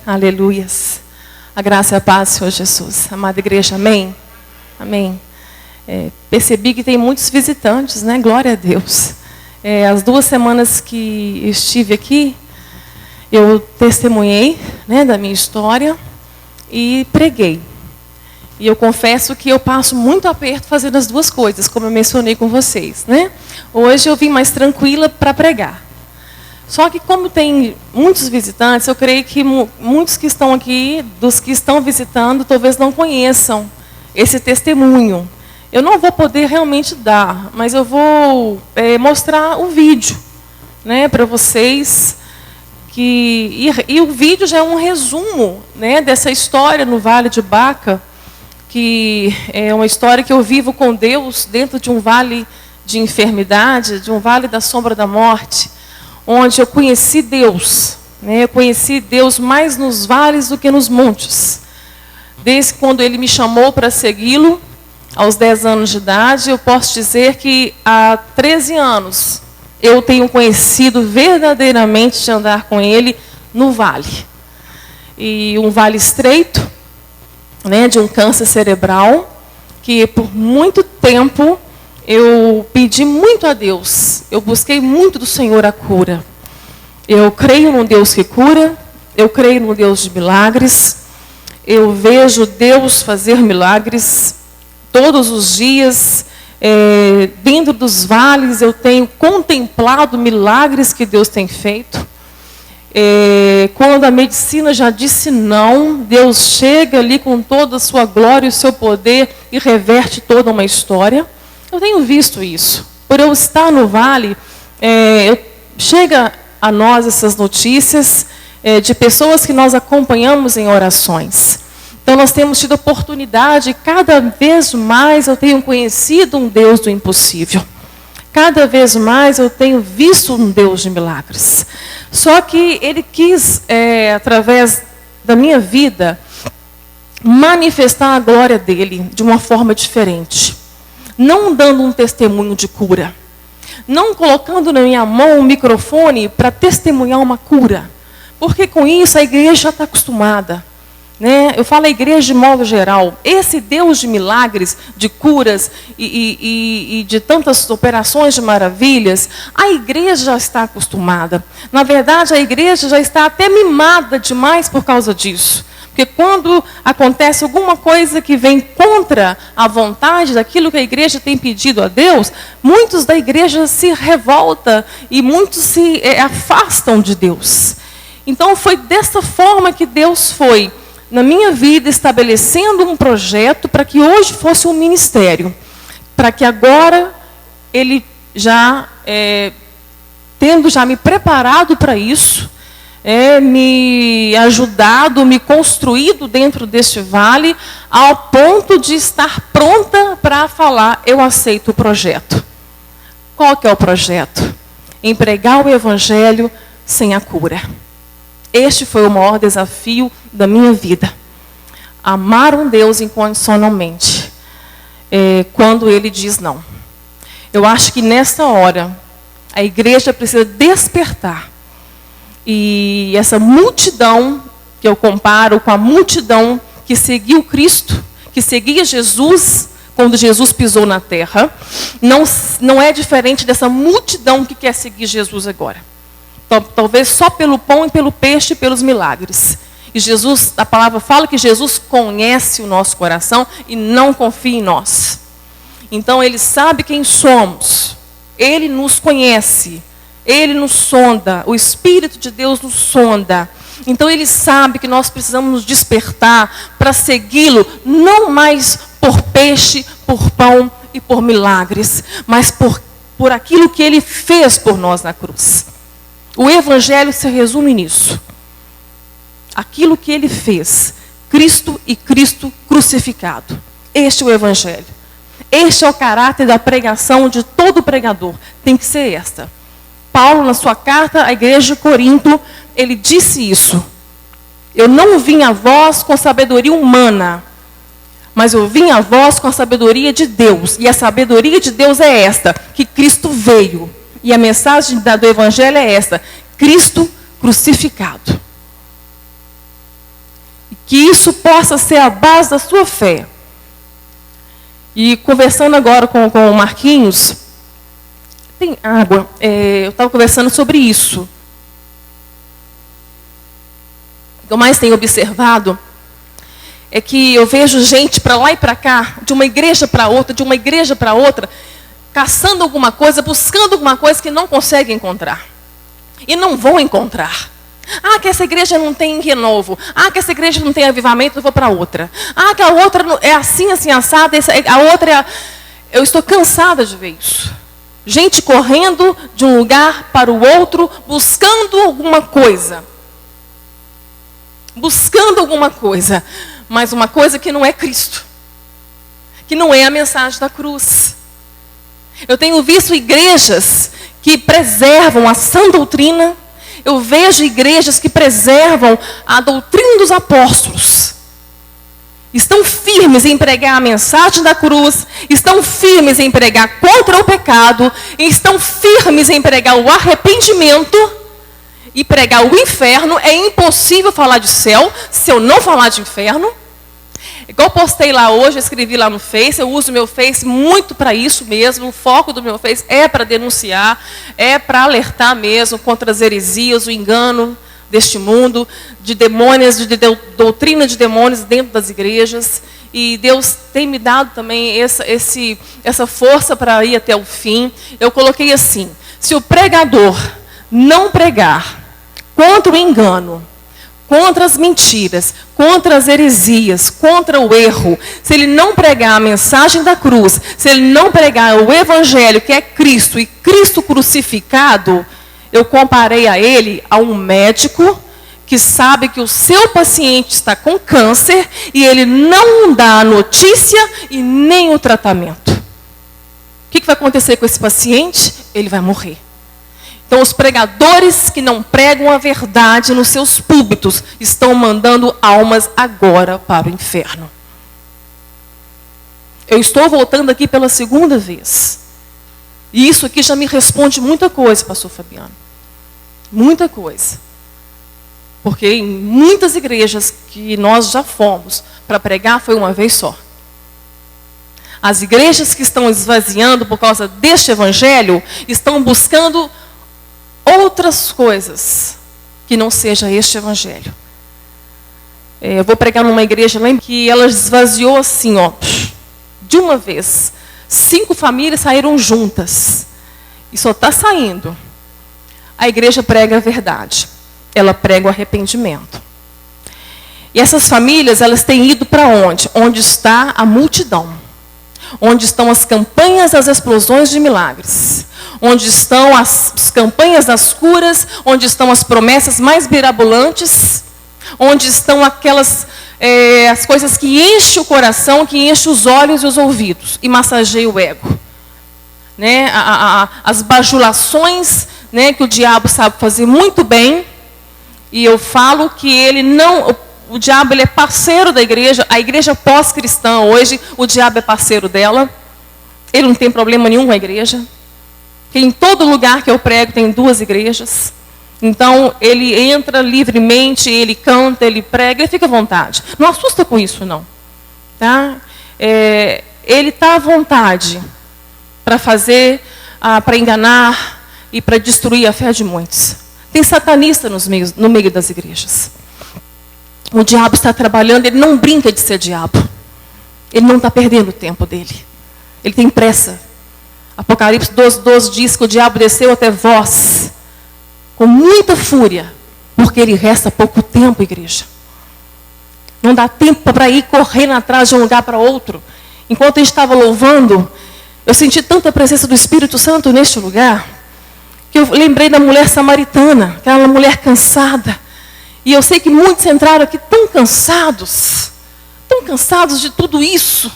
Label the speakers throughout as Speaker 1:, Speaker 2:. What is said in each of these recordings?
Speaker 1: Aleluias. A graça e a paz, Senhor Jesus. Amada igreja, amém? Amém. Percebi que tem muitos visitantes, né? Glória a Deus. As 2 semanas que estive aqui, eu testemunhei, né, da minha história e preguei. E eu confesso que eu passo muito aperto fazendo as 2 coisas, como eu mencionei com vocês, né? Hoje eu vim mais tranquila para pregar. Só que como tem muitos visitantes, eu creio que muitos que estão aqui, dos que estão visitando, talvez não conheçam esse testemunho. Eu não vou poder realmente dar, mas eu vou mostrar o vídeo, né, para vocês. E o vídeo já é um resumo, né, dessa história no Vale de Baca, que é uma história que eu vivo com Deus dentro de um vale de enfermidade, de um vale da sombra da morte, onde eu conheci Deus, né? Eu conheci Deus mais nos vales do que nos montes. Desde quando Ele me chamou para segui-lo, aos 10 anos de idade, eu posso dizer que há 13 anos eu tenho conhecido verdadeiramente de andar com Ele no vale. E um vale estreito, né, de um câncer cerebral, que por muito tempo eu pedi muito a Deus, eu busquei muito do Senhor a cura. Eu creio num Deus que cura, eu creio num Deus de milagres, eu vejo Deus fazer milagres todos os dias. Dentro dos vales eu tenho contemplado milagres que Deus tem feito. Quando a medicina já disse não, Deus chega ali com toda a sua glória e o seu poder e reverte toda uma história. Eu tenho visto isso. Por eu estar no vale, chega a nós essas notícias de pessoas que nós acompanhamos em orações. Então nós temos tido oportunidade, cada vez mais eu tenho conhecido um Deus do impossível. Cada vez mais eu tenho visto um Deus de milagres. Só que Ele quis, através da minha vida, manifestar a glória dEle de uma forma diferente. Não dando um testemunho de cura. Não colocando na minha mão um microfone para testemunhar uma cura. Porque com isso a igreja já está acostumada. Né? Eu falo a igreja de modo geral. Esse Deus de milagres, de curas e de tantas operações de maravilhas, a igreja já está acostumada. Na verdade, a igreja já está até mimada demais por causa disso. Porque quando acontece alguma coisa que vem contra a vontade daquilo que a igreja tem pedido a Deus, muitos da igreja se revoltam e muitos se afastam de Deus. Então foi dessa forma que Deus foi, na minha vida, estabelecendo um projeto para que hoje fosse um ministério. Para que agora Ele já, tendo já me preparado para isso, me ajudado, me construído dentro deste vale, ao ponto de estar pronta para falar, eu aceito o projeto. Qual que é o projeto? Pregar o evangelho sem a cura. Este foi o maior desafio da minha vida. Amar um Deus incondicionalmente, quando Ele diz não. Eu acho que nessa hora, a igreja precisa despertar. E essa multidão, que eu comparo com a multidão que seguiu Cristo, que seguia Jesus, quando Jesus pisou na terra, não é diferente dessa multidão que quer seguir Jesus agora. Talvez só pelo pão e pelo peixe e pelos milagres. E Jesus, a palavra fala que Jesus conhece o nosso coração e não confia em nós. Então Ele sabe quem somos, Ele nos conhece. Ele nos sonda, o Espírito de Deus nos sonda. Então Ele sabe que nós precisamos nos despertar para segui-lo, não mais por peixe, por pão e por milagres, mas por aquilo que Ele fez por nós na cruz. O Evangelho se resume nisso. Aquilo que Ele fez, Cristo e Cristo crucificado. Este é o Evangelho. Este é o caráter da pregação de todo pregador. Tem que ser esta. Paulo, na sua carta à igreja de Corinto, ele disse isso. Eu não vim a vós com sabedoria humana, mas eu vim a vós com a sabedoria de Deus. E a sabedoria de Deus é esta, que Cristo veio. E a mensagem do Evangelho é esta, Cristo crucificado. Que isso possa ser a base da sua fé. E conversando agora com o Marquinhos, tem água, eu estava conversando sobre isso. O que eu mais tenho observado é que eu vejo gente para lá e para cá, de uma igreja para outra, caçando alguma coisa, buscando alguma coisa que não consegue encontrar. E não vão encontrar. Ah, que essa igreja não tem renovo. Ah, que essa igreja não tem avivamento, eu vou para outra. Ah, que a outra é assim, assim, assada. A outra é... Eu estou cansada de ver isso. Gente correndo de um lugar para o outro, buscando alguma coisa. Buscando alguma coisa. Mas uma coisa que não é Cristo. Que não é a mensagem da cruz. Eu tenho visto igrejas que preservam a sã doutrina. Eu vejo igrejas que preservam a doutrina dos apóstolos. Estão firmes em pregar a mensagem da cruz. Estão firmes em pregar contra o pecado. E estão firmes em pregar o arrependimento. E pregar o inferno. É impossível falar de céu se eu não falar de inferno. Igual postei lá hoje, eu escrevi lá no Face, eu uso o meu Face muito para isso mesmo, o foco do meu Face é para denunciar, é para alertar mesmo contra as heresias, o engano deste mundo, de demônios, de doutrina de demônios dentro das igrejas. E Deus tem me dado também essa força para ir até o fim. Eu coloquei assim, se o pregador não pregar contra o engano, contra as mentiras, contra as heresias, contra o erro, se ele não pregar a mensagem da cruz, se ele não pregar o evangelho que é Cristo e Cristo crucificado, eu comparei a ele a um médico que sabe que o seu paciente está com câncer e ele não dá a notícia e nem o tratamento. O que vai acontecer com esse paciente? Ele vai morrer. Então, os pregadores que não pregam a verdade nos seus púlpitos estão mandando almas agora para o inferno. Eu estou voltando aqui pela segunda vez. E isso aqui já me responde muita coisa, pastor Fabiano. Muita coisa. Porque em muitas igrejas que nós já fomos para pregar foi uma vez só. As igrejas que estão esvaziando por causa deste evangelho estão buscando outras coisas que não seja este evangelho. Eu vou pregar numa igreja, lembra que ela esvaziou assim, ó, de uma vez. 5 famílias saíram juntas. E só está saindo. A igreja prega a verdade. Ela prega o arrependimento. E essas famílias, elas têm ido para onde? Onde está a multidão. Onde estão as campanhas das explosões de milagres. Onde estão as campanhas das curas, onde estão as promessas mais mirabolantes, onde estão aquelas as coisas que enchem o coração, que enchem os olhos e os ouvidos, e massageiam o ego. Né? As bajulações, né, que o diabo sabe fazer muito bem, e eu falo que ele não... O diabo ele é parceiro da igreja, a igreja pós-cristã hoje, o diabo é parceiro dela, ele não tem problema nenhum com a igreja. Que em todo lugar que eu prego tem 2 igrejas. Então, ele entra livremente, ele canta, ele prega, ele fica à vontade. Não assusta com isso, não. Tá? Ele está à vontade para fazer, para enganar e para destruir a fé de muitos. Tem satanista no meio das igrejas. O diabo está trabalhando, ele não brinca de ser diabo. Ele não está perdendo o tempo dele. Ele tem pressa. Apocalipse 12 diz que o diabo desceu até vós com muita fúria, porque ele resta pouco tempo, igreja. Não dá tempo para ir correndo atrás de um lugar para outro. Enquanto a gente estava louvando, eu senti tanta presença do Espírito Santo neste lugar, que eu lembrei da mulher samaritana, aquela mulher cansada. E eu sei que muitos entraram aqui tão cansados de tudo isso.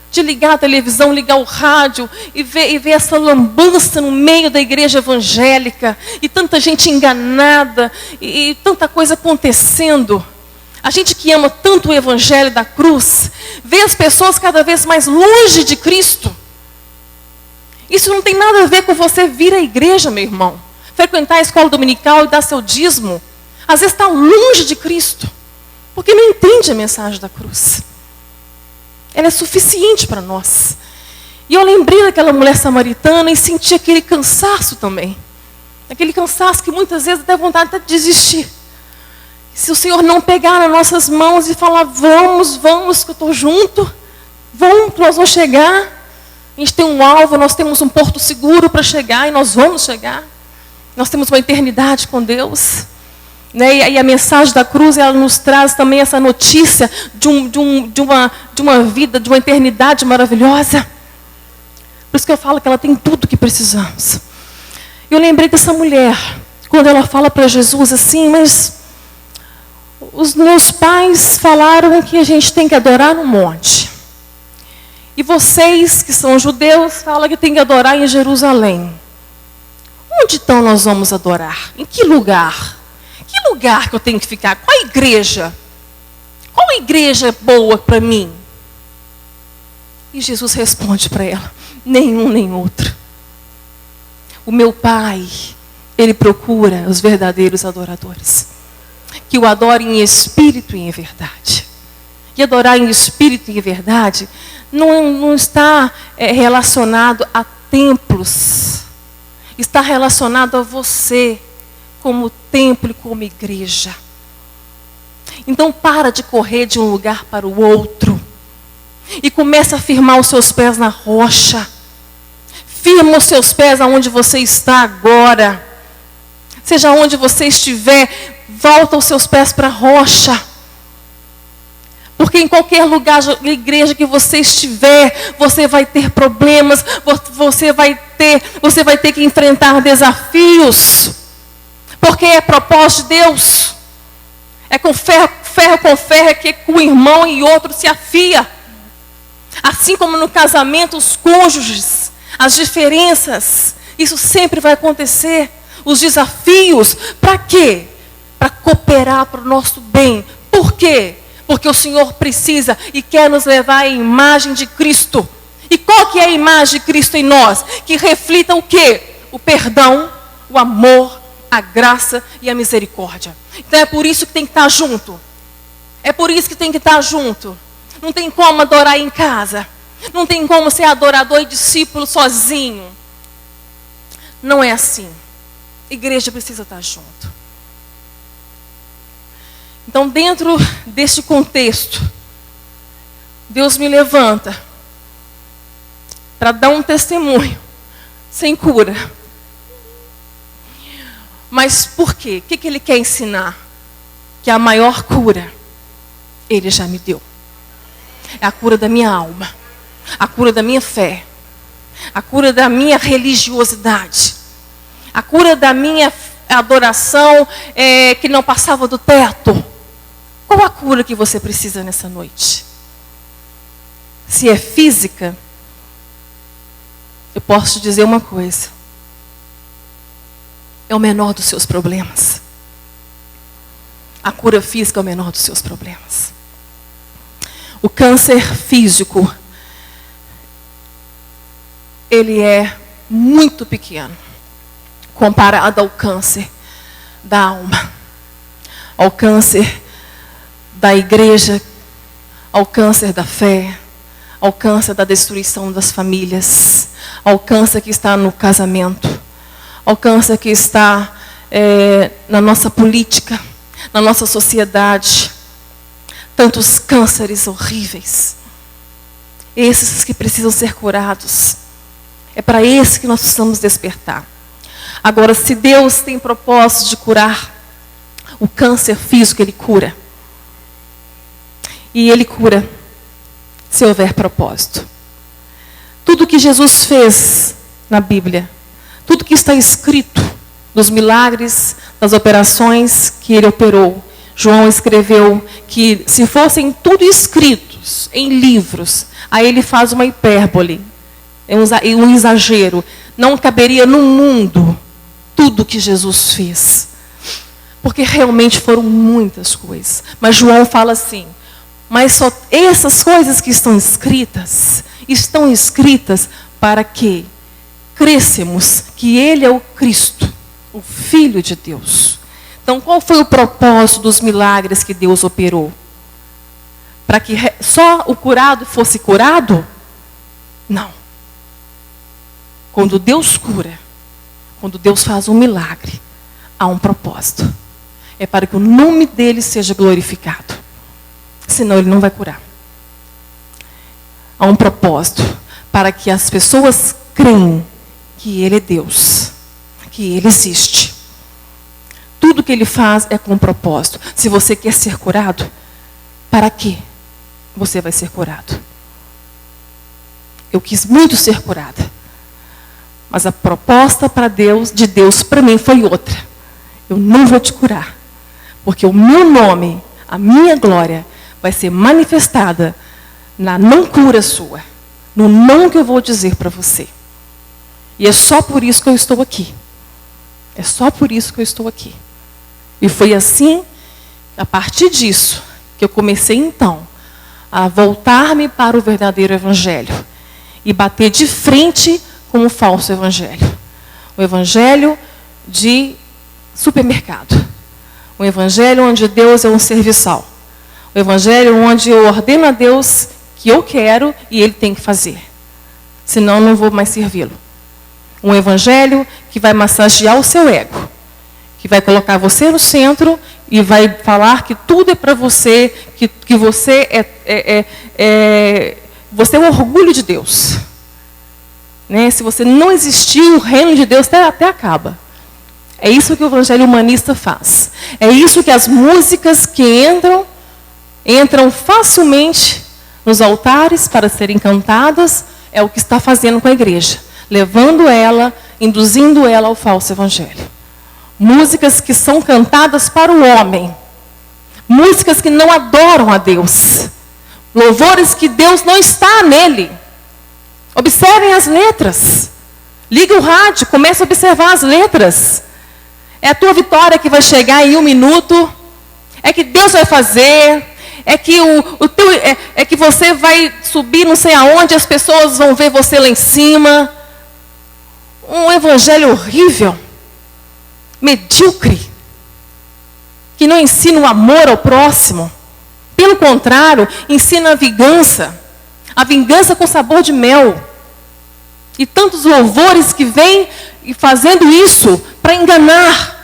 Speaker 1: De ligar a televisão, ligar o rádio e ver essa lambança no meio da igreja evangélica. E tanta gente enganada e tanta coisa acontecendo. A gente que ama tanto o evangelho da cruz, vê as pessoas cada vez mais longe de Cristo. Isso não tem nada a ver com você vir à igreja, meu irmão. Frequentar a escola dominical e dar seu dízimo. Às vezes está longe de Cristo. Porque não entende entende a mensagem da cruz. Ela é suficiente para nós. E eu lembrei daquela mulher samaritana e senti aquele cansaço também. Aquele cansaço que muitas vezes dá vontade de desistir. Se o Senhor não pegar nas nossas mãos e falar, vamos, que eu estou junto, vamos, nós vamos chegar. A gente tem um alvo, nós temos um porto seguro para chegar e nós vamos chegar. Nós temos uma eternidade com Deus. Né? E a mensagem da cruz, ela nos traz também essa notícia de uma vida, de uma eternidade maravilhosa. Por isso que eu falo que ela tem tudo o que precisamos. Eu lembrei dessa mulher, quando ela fala para Jesus assim, mas os meus pais falaram que a gente tem que adorar no monte. E vocês, que são judeus, falam que tem que adorar em Jerusalém. Onde então nós vamos adorar? Em que lugar? Que lugar que eu tenho que ficar? Qual a igreja? Qual a igreja boa para mim? E Jesus responde para ela, nenhum nem outro. O meu Pai, Ele procura os verdadeiros adoradores. Que o adorem em espírito e em verdade. E adorar em espírito e em verdade não está relacionado a templos. Está relacionado a você como templo e como igreja. Então para de correr de um lugar para o outro. E começa a firmar os seus pés na rocha. Firma os seus pés aonde você está agora. Seja onde você estiver, volta os seus pés para a rocha. Porque em qualquer lugar, igreja que você estiver, você vai ter problemas, você vai ter que enfrentar desafios. Porque é propósito de Deus. É com ferro com ferro, é que com um irmão e outro se afia. Assim como no casamento, os cônjuges, as diferenças, isso sempre vai acontecer. Os desafios, para quê? Para cooperar para o nosso bem. Por quê? Porque o Senhor precisa e quer nos levar à imagem de Cristo. E qual que é a imagem de Cristo em nós? Que reflita o quê? O perdão, o amor, a graça e a misericórdia. Então é por isso que tem que estar junto. É por isso que tem que estar junto. Não tem como adorar em casa. Não tem como ser adorador e discípulo sozinho. Não é assim. A igreja precisa estar junto. Então, dentro deste contexto, Deus me levanta para dar um testemunho sem cura. Mas por quê? O que Ele quer ensinar? Que a maior cura, Ele já me deu. É a cura da minha alma, a cura da minha fé, a cura da minha religiosidade, a cura da minha adoração que não passava do teto. Qual a cura que você precisa nessa noite? Se é física, eu posso te dizer uma coisa. É o menor dos seus problemas. A cura física é o menor dos seus problemas. O câncer físico, ele é muito pequeno comparado ao câncer da alma, ao câncer da igreja, ao câncer da fé, ao câncer da destruição das famílias, ao câncer que está no casamento, ao câncer que está na nossa política, na nossa sociedade. Tantos cânceres horríveis. Esses que precisam ser curados. É para esse que nós precisamos despertar. Agora, se Deus tem propósito de curar o câncer físico, Ele cura. E Ele cura se houver propósito. Tudo que Jesus fez na Bíblia, tudo que está escrito, dos milagres, das operações que Ele operou, João escreveu que se fossem tudo escritos em livros, aí ele faz uma hipérbole, um exagero. Não caberia no mundo tudo que Jesus fez. Porque realmente foram muitas coisas. Mas João fala assim, mas só essas coisas que estão escritas para que crescemos que Ele é o Cristo, o Filho de Deus. Então, qual foi o propósito dos milagres que Deus operou? para que só o curado fosse curado? Não. Quando Deus cura, quando Deus faz um milagre, há um propósito. É para que o nome dele seja glorificado. Senão ele não vai curar. Há um propósito para que as pessoas creem que ele é Deus, que ele existe. Tudo que ele faz é com um propósito. Se você quer ser curado, para quê você vai ser curado? Eu quis muito ser curada. Mas a proposta de Deus para mim foi outra. Eu não vou te curar. Porque o meu nome, a minha glória, vai ser manifestada na não cura sua. No não que eu vou dizer para você. E é só por isso que eu estou aqui. É só por isso que eu estou aqui. E foi assim, a partir disso, que eu comecei então a voltar-me para o verdadeiro evangelho. E bater de frente com o falso evangelho. O evangelho de supermercado. O evangelho onde Deus é um serviçal. O evangelho onde eu ordeno a Deus que eu quero e ele tem que fazer. Senão eu não vou mais servi-lo. Um evangelho que vai massagear o seu ego. Que vai colocar você no centro e vai falar que tudo é para você, que você você é o orgulho de Deus. Né? Se você não existir, o reino de Deus até acaba. É isso que o evangelho humanista faz. É isso que as músicas que entram facilmente nos altares para serem cantadas, é o que está fazendo com a igreja. Levando ela, induzindo ela ao falso evangelho. Músicas que são cantadas para o homem. Músicas que não adoram a Deus. Louvores que Deus não está nele. Observem as letras. Liga o rádio, começa a observar as letras. É a tua vitória que vai chegar em 1 minuto. É que Deus vai fazer. É que, é que você vai subir não sei aonde, as pessoas vão ver você lá em cima. Um evangelho horrível. Medíocre. Que não ensina o amor ao próximo. Pelo contrário, ensina a vingança. A vingança com sabor de mel. E tantos louvores que vêm e fazendo isso para enganar.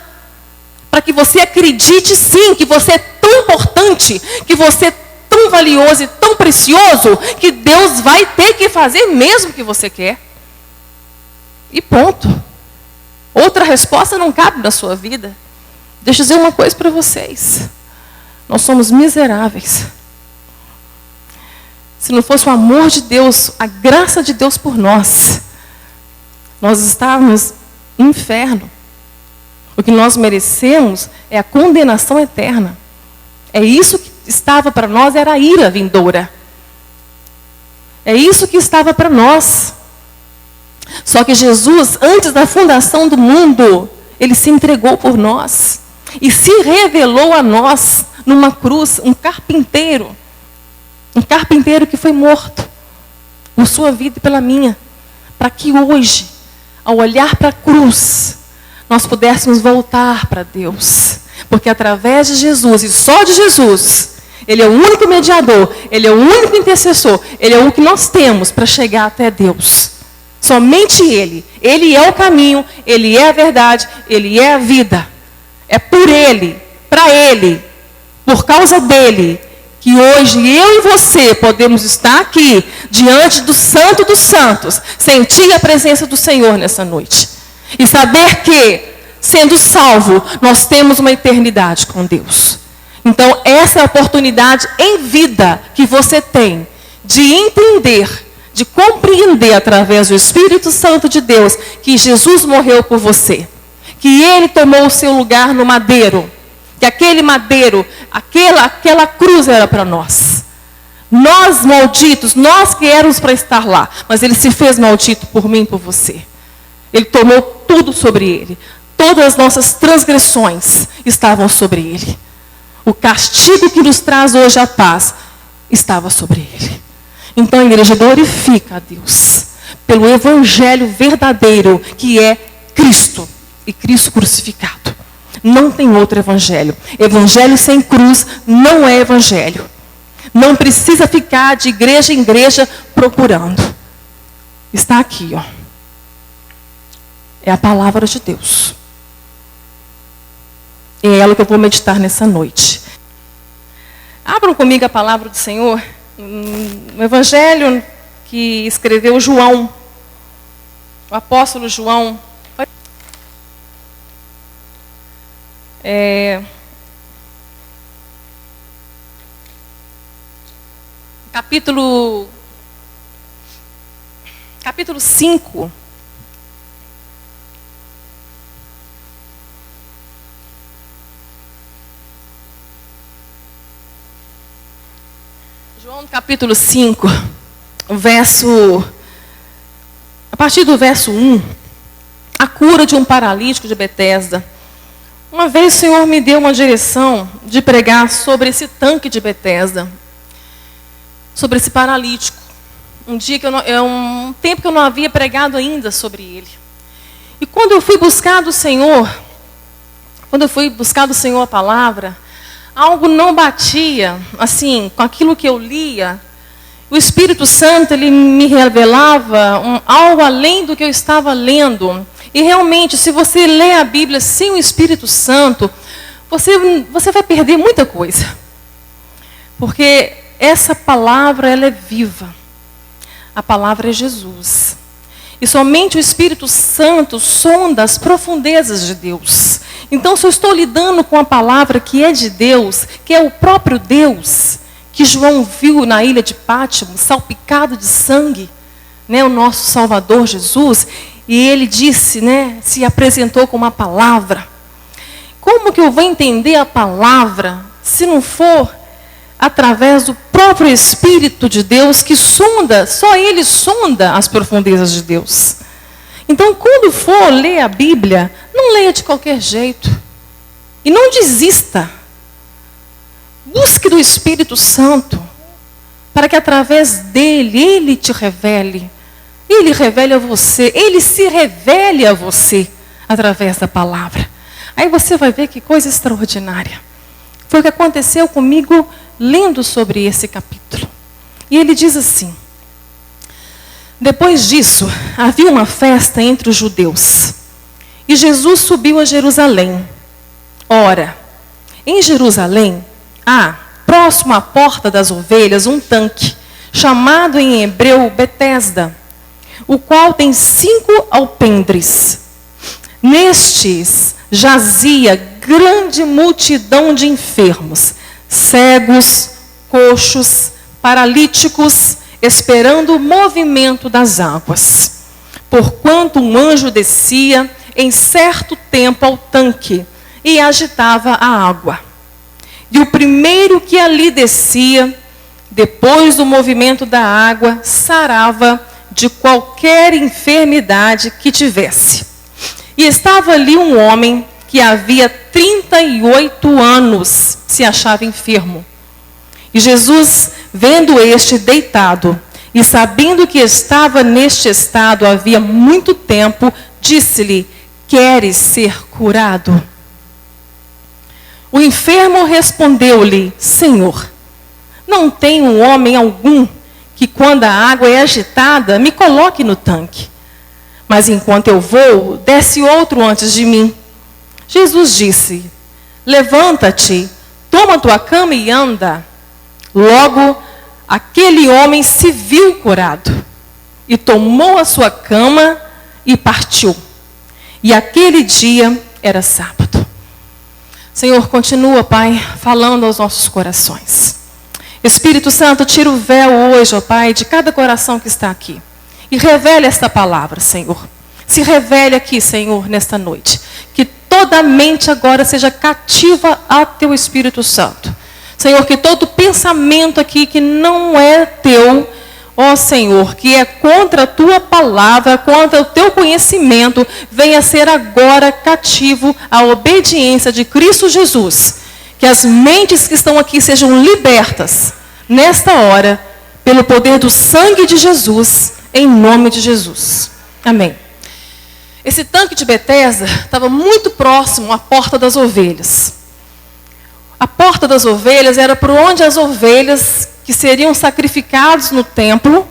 Speaker 1: Para que você acredite sim que você é tão importante, que você é tão valioso e tão precioso, que Deus vai ter que fazer mesmo o que você quer. E ponto. Outra resposta não cabe na sua vida. Deixa eu dizer uma coisa para vocês. Nós somos miseráveis. Se não fosse o amor de Deus, a graça de Deus por nós, nós estávamos no inferno. O que nós merecemos é a condenação eterna. É isso que estava para nós, era a ira vindoura. É isso que estava para nós. Só que Jesus, antes da fundação do mundo, ele se entregou por nós. E se revelou a nós numa cruz, um carpinteiro. Um carpinteiro que foi morto por sua vida e pela minha. Para que hoje, ao olhar para a cruz, nós pudéssemos voltar para Deus. Porque através de Jesus, e só de Jesus, ele é o único mediador, ele é o único intercessor, ele é o que nós temos para chegar até Deus. Somente ele. Ele é o caminho, ele é a verdade, ele é a vida. É por ele, para ele, por causa dele, que hoje eu e você podemos estar aqui, diante do Santo dos Santos, sentir a presença do Senhor nessa noite. E saber que, sendo salvo, nós temos uma eternidade com Deus. Então, essa é a oportunidade em vida que você tem de entender, de compreender através do Espírito Santo de Deus que Jesus morreu por você. Que ele tomou o seu lugar no madeiro. Que aquele madeiro, aquela cruz era para nós. Nós malditos, nós que éramos para estar lá. Mas ele se fez maldito por mim e por você. Ele tomou tudo sobre ele. Todas as nossas transgressões estavam sobre ele. O castigo que nos traz hoje a paz estava sobre ele. Então a igreja glorifica a Deus pelo evangelho verdadeiro que é Cristo e Cristo crucificado. Não tem outro evangelho. Evangelho sem cruz não é evangelho. Não precisa ficar de igreja em igreja procurando. Está aqui, ó. É a palavra de Deus. É ela que eu vou meditar nessa noite. Abram comigo a palavra do Senhor. No Evangelho que escreveu João. O apóstolo João. Capítulo 5. João capítulo 5, a partir do verso 1, a cura de um paralítico de Betesda. Uma vez o Senhor me deu uma direção de pregar sobre esse tanque de Betesda, sobre esse paralítico. Um tempo que eu não havia pregado ainda sobre ele. E quando eu fui buscar do Senhor a palavra, algo não batia, assim, com aquilo que eu lia. O Espírito Santo, ele me revelava algo além do que eu estava lendo. E realmente, se você lê a Bíblia sem o Espírito Santo, você vai perder muita coisa. Porque essa palavra, ela é viva. A palavra é Jesus. E somente o Espírito Santo sonda as profundezas de Deus. Então, se eu estou lidando com a palavra que é de Deus, que é o próprio Deus, que João viu na ilha de Pátimo, salpicado de sangue, né, o nosso Salvador Jesus, e ele disse, né, se apresentou com uma palavra. Como que eu vou entender a palavra se não for através do próprio Espírito de Deus que sonda, só Ele sonda as profundezas de Deus. Então, quando for ler a Bíblia, não leia de qualquer jeito. E não desista. Busque do Espírito Santo, para que através dele, Ele te revele. Ele revele a você, Ele se revele a você através da palavra. Aí você vai ver que coisa extraordinária. Foi o que aconteceu comigo lendo sobre esse capítulo. E ele diz assim: depois disso, havia uma festa entre os judeus. E Jesus subiu a Jerusalém. Ora, em Jerusalém, há, próximo à porta das ovelhas, um tanque, chamado em hebreu Betesda, o qual tem 5 alpendres. Nestes jazia grande multidão de enfermos, cegos, coxos, paralíticos, esperando o movimento das águas. Porquanto um anjo descia em certo tempo ao tanque e agitava a água. E o primeiro que ali descia, depois do movimento da água, sarava de qualquer enfermidade que tivesse. E estava ali um homem que havia 38 anos se achava enfermo. E Jesus, vendo este deitado, e sabendo que estava neste estado havia muito tempo, disse-lhe: queres ser curado? O enfermo respondeu-lhe: Senhor, não tenho homem algum que, quando a água é agitada, me coloque no tanque. Mas enquanto eu vou, desce outro antes de mim. Jesus disse: levanta-te, toma tua cama e anda. Logo, aquele homem se viu curado, e tomou a sua cama e partiu. E aquele dia era sábado. Senhor, continua, Pai, falando aos nossos corações. Espírito Santo, tira o véu hoje, ó Pai, de cada coração que está aqui. E revele esta palavra, Senhor. Se revele aqui, Senhor, nesta noite. Que toda a mente agora seja cativa a Teu Espírito Santo. Senhor, que todo pensamento aqui que não é Teu, ó Senhor, que é contra a Tua palavra, contra o Teu conhecimento, venha ser agora cativo à obediência de Cristo Jesus. Que as mentes que estão aqui sejam libertas, nesta hora, pelo poder do sangue de Jesus, em nome de Jesus. Amém. Esse tanque de Betesda estava muito próximo à porta das ovelhas. A porta das ovelhas era por onde as ovelhas que seriam sacrificados no templo,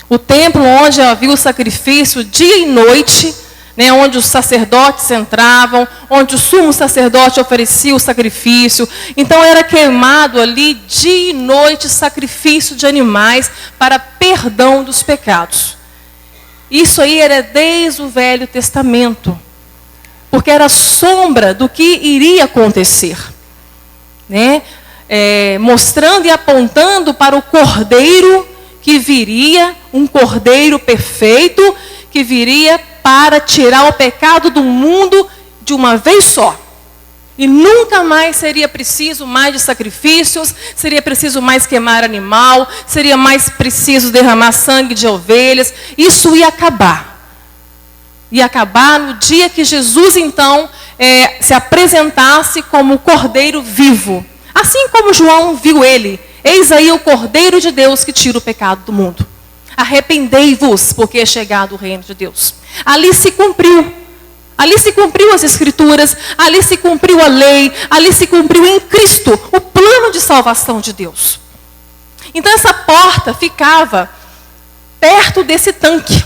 Speaker 1: o templo onde havia o sacrifício dia e noite, né, onde os sacerdotes entravam, onde o sumo sacerdote oferecia o sacrifício. Então era queimado ali dia e noite sacrifício de animais para perdão dos pecados. Isso aí era desde o Velho Testamento, porque era sombra do que iria acontecer, né? Mostrando e apontando para o Cordeiro que viria, um Cordeiro perfeito, que viria para tirar o pecado do mundo de uma vez só. E nunca mais seria preciso mais de sacrifícios, seria preciso mais queimar animal, seria mais preciso derramar sangue de ovelhas. Isso ia acabar. Ia acabar no dia que Jesus, então, se apresentasse como o Cordeiro vivo. Assim como João viu ele. Eis aí o Cordeiro de Deus que tira o pecado do mundo. Arrependei-vos, porque é chegado o reino de Deus. Ali se cumpriu. Ali se cumpriu as Escrituras, ali se cumpriu a lei, ali se cumpriu em Cristo o plano de salvação de Deus. Então essa porta ficava perto desse tanque.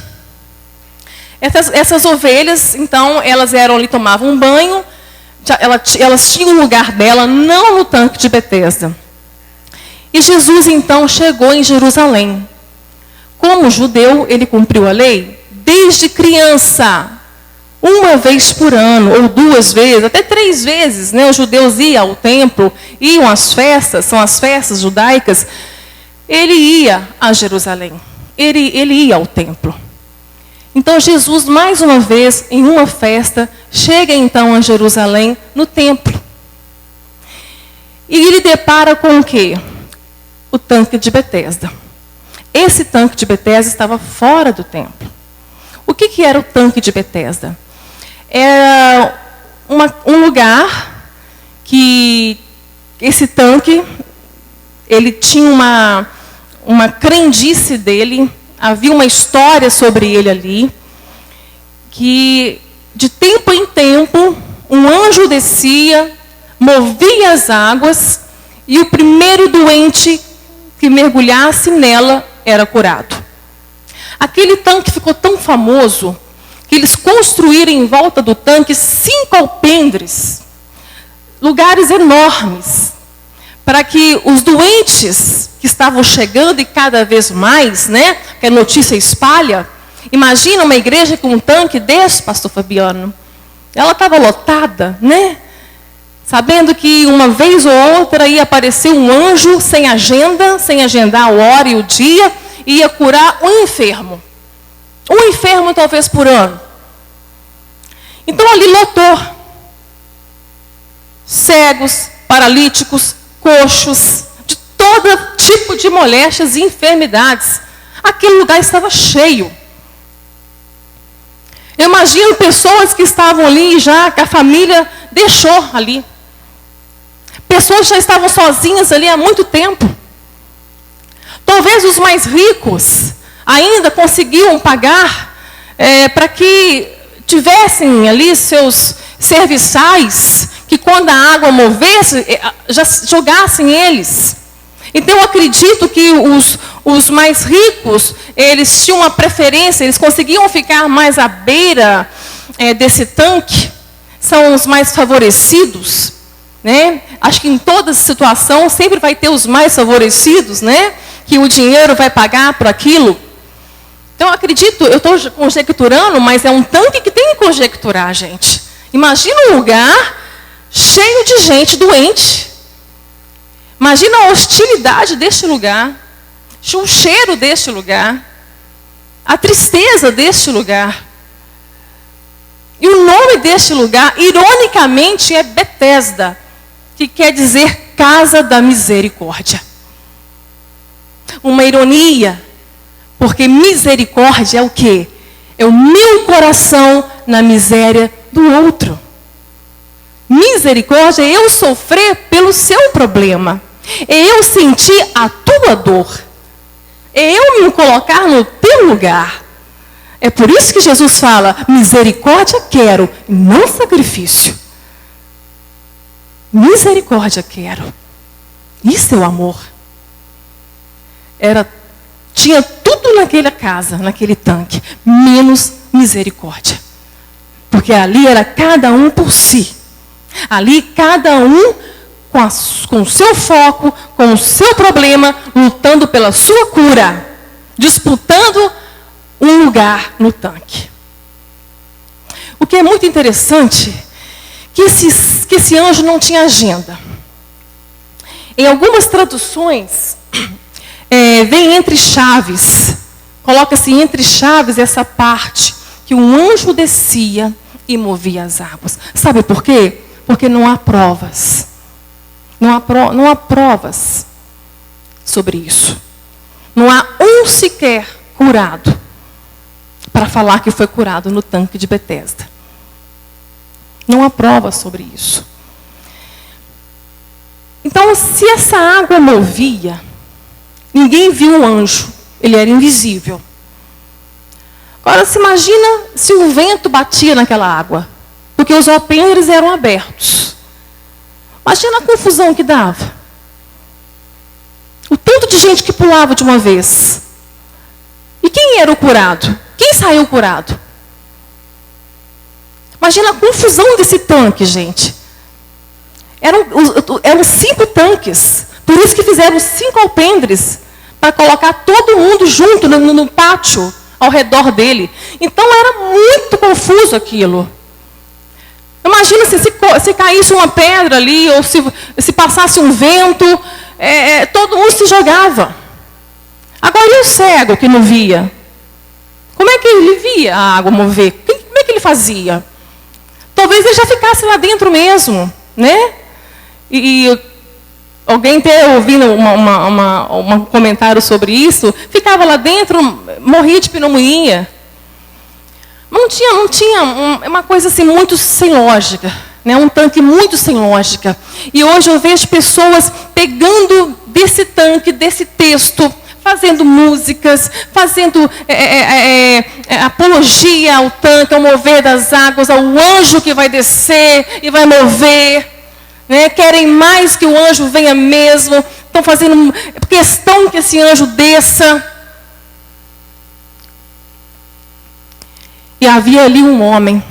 Speaker 1: Essas ovelhas, então, elas eram ali, tomavam um banho, elas tinham o lugar dela, não no tanque de Betesda. E Jesus, então, chegou em Jerusalém. Como judeu, ele cumpriu a lei desde criança. Uma vez por ano, ou 2 vezes, até 3 vezes, né? Os judeus iam ao templo, iam às festas, são as festas judaicas. Ele ia a Jerusalém, ele ia ao templo. Então Jesus, mais uma vez, em uma festa, chega então a Jerusalém, no templo. E ele depara com o quê? O tanque de Betesda. Esse tanque de Betesda estava fora do templo. O que era o tanque de Betesda? Era um lugar que esse tanque, ele tinha uma crendice dele, havia uma história sobre ele ali, que de tempo em tempo um anjo descia, movia as águas e o primeiro doente que mergulhasse nela era curado. Aquele tanque ficou tão famoso que eles construíram em volta do tanque 5 alpendres, lugares enormes, para que os doentes que estavam chegando e cada vez mais, né, que a notícia espalha. Imagina uma igreja com um tanque desse, pastor Fabiano. Ela estava lotada, né? Sabendo que uma vez ou outra ia aparecer um anjo sem agenda, sem agendar a hora e o dia, e ia curar um enfermo. Um enfermo talvez por ano. Então ali lotou. Cegos, paralíticos, coxos, de todo tipo de moléstias e enfermidades. Aquele lugar estava cheio. Eu imagino pessoas que estavam ali já, que a família deixou ali. Pessoas já estavam sozinhas ali há muito tempo. Talvez os mais ricos ainda conseguiam pagar para que tivessem ali seus serviçais, que quando a água movesse, já jogassem eles. Então eu acredito que os mais ricos, eles tinham uma preferência, eles conseguiam ficar mais à beira desse tanque, são os mais favorecidos, né? Acho que em toda situação sempre vai ter os mais favorecidos, né? Que o dinheiro vai pagar por aquilo. Então eu acredito, eu estou conjecturando, mas é um tanque que tem que conjecturar, gente. Imagina um lugar cheio de gente doente. Imagina a hostilidade deste lugar, o cheiro deste lugar, a tristeza deste lugar. E o nome deste lugar, ironicamente, é Betesda, que quer dizer Casa da Misericórdia. Uma ironia, porque misericórdia é o quê? É o meu coração na miséria do outro. Misericórdia é eu sofrer pelo seu problema. É eu sentir a tua dor. É eu me colocar no teu lugar. É por isso que Jesus fala, misericórdia quero, não sacrifício. Misericórdia quero. Isso é o amor. tinha tudo naquela casa, naquele tanque, menos misericórdia. Porque ali era cada um por si. Ali cada um com o seu foco, com o seu problema, lutando pela sua cura, disputando um lugar no tanque. O que é muito interessante, que esse anjo não tinha agenda. Em algumas traduções, vem entre chaves, coloca-se entre chaves essa parte, que um anjo descia e movia as águas. Sabe por quê? Porque não há provas. Não há provas sobre isso. Não há um sequer curado para falar que foi curado no tanque de Betesda. Não há provas sobre isso. Então, se essa água movia, ninguém viu o anjo. Ele era invisível. Agora, se imagina se o vento batia naquela água. Porque os alpendres eram abertos. Imagina a confusão que dava. O tanto de gente que pulava de uma vez. E quem era o curado? Quem saiu curado? Imagina a confusão desse tanque, gente. Eram 5 tanques. Por isso que fizeram 5 alpendres. Para colocar todo mundo junto no pátio, ao redor dele. Então era muito confuso aquilo. Imagina se caísse uma pedra ali, ou se passasse um vento, todo mundo se jogava. Agora, e o cego que não via? Como é que ele via a água mover? Como é que ele fazia? Talvez ele já ficasse lá dentro mesmo, né? E alguém ter ouvindo um comentário sobre isso, ficava lá dentro, morria de pneumonia. Não tinha uma coisa assim muito sem lógica, né? Um tanque muito sem lógica. E hoje eu vejo pessoas pegando desse tanque, desse texto, fazendo músicas, fazendo apologia ao tanque, ao mover das águas, ao anjo que vai descer e vai mover. Né? Querem mais que o anjo venha mesmo. Estão fazendo questão que esse anjo desça. E havia ali um homem,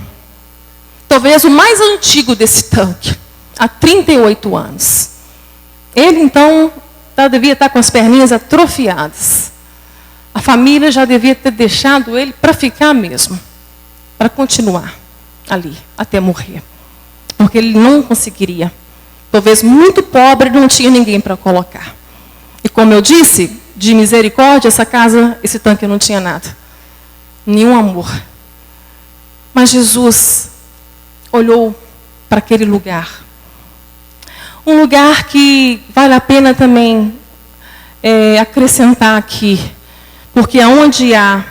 Speaker 1: talvez o mais antigo desse tanque, há 38 anos. Ele, então, devia estar com as perninhas atrofiadas. A família já devia ter deixado ele para ficar mesmo, para continuar ali, até morrer. Porque ele não conseguiria. Talvez muito pobre, não tinha ninguém para colocar. E como eu disse, de misericórdia, essa casa, esse tanque não tinha nada. Nenhum amor. Mas Jesus olhou para aquele lugar. Um lugar que vale a pena também acrescentar aqui. Porque aonde há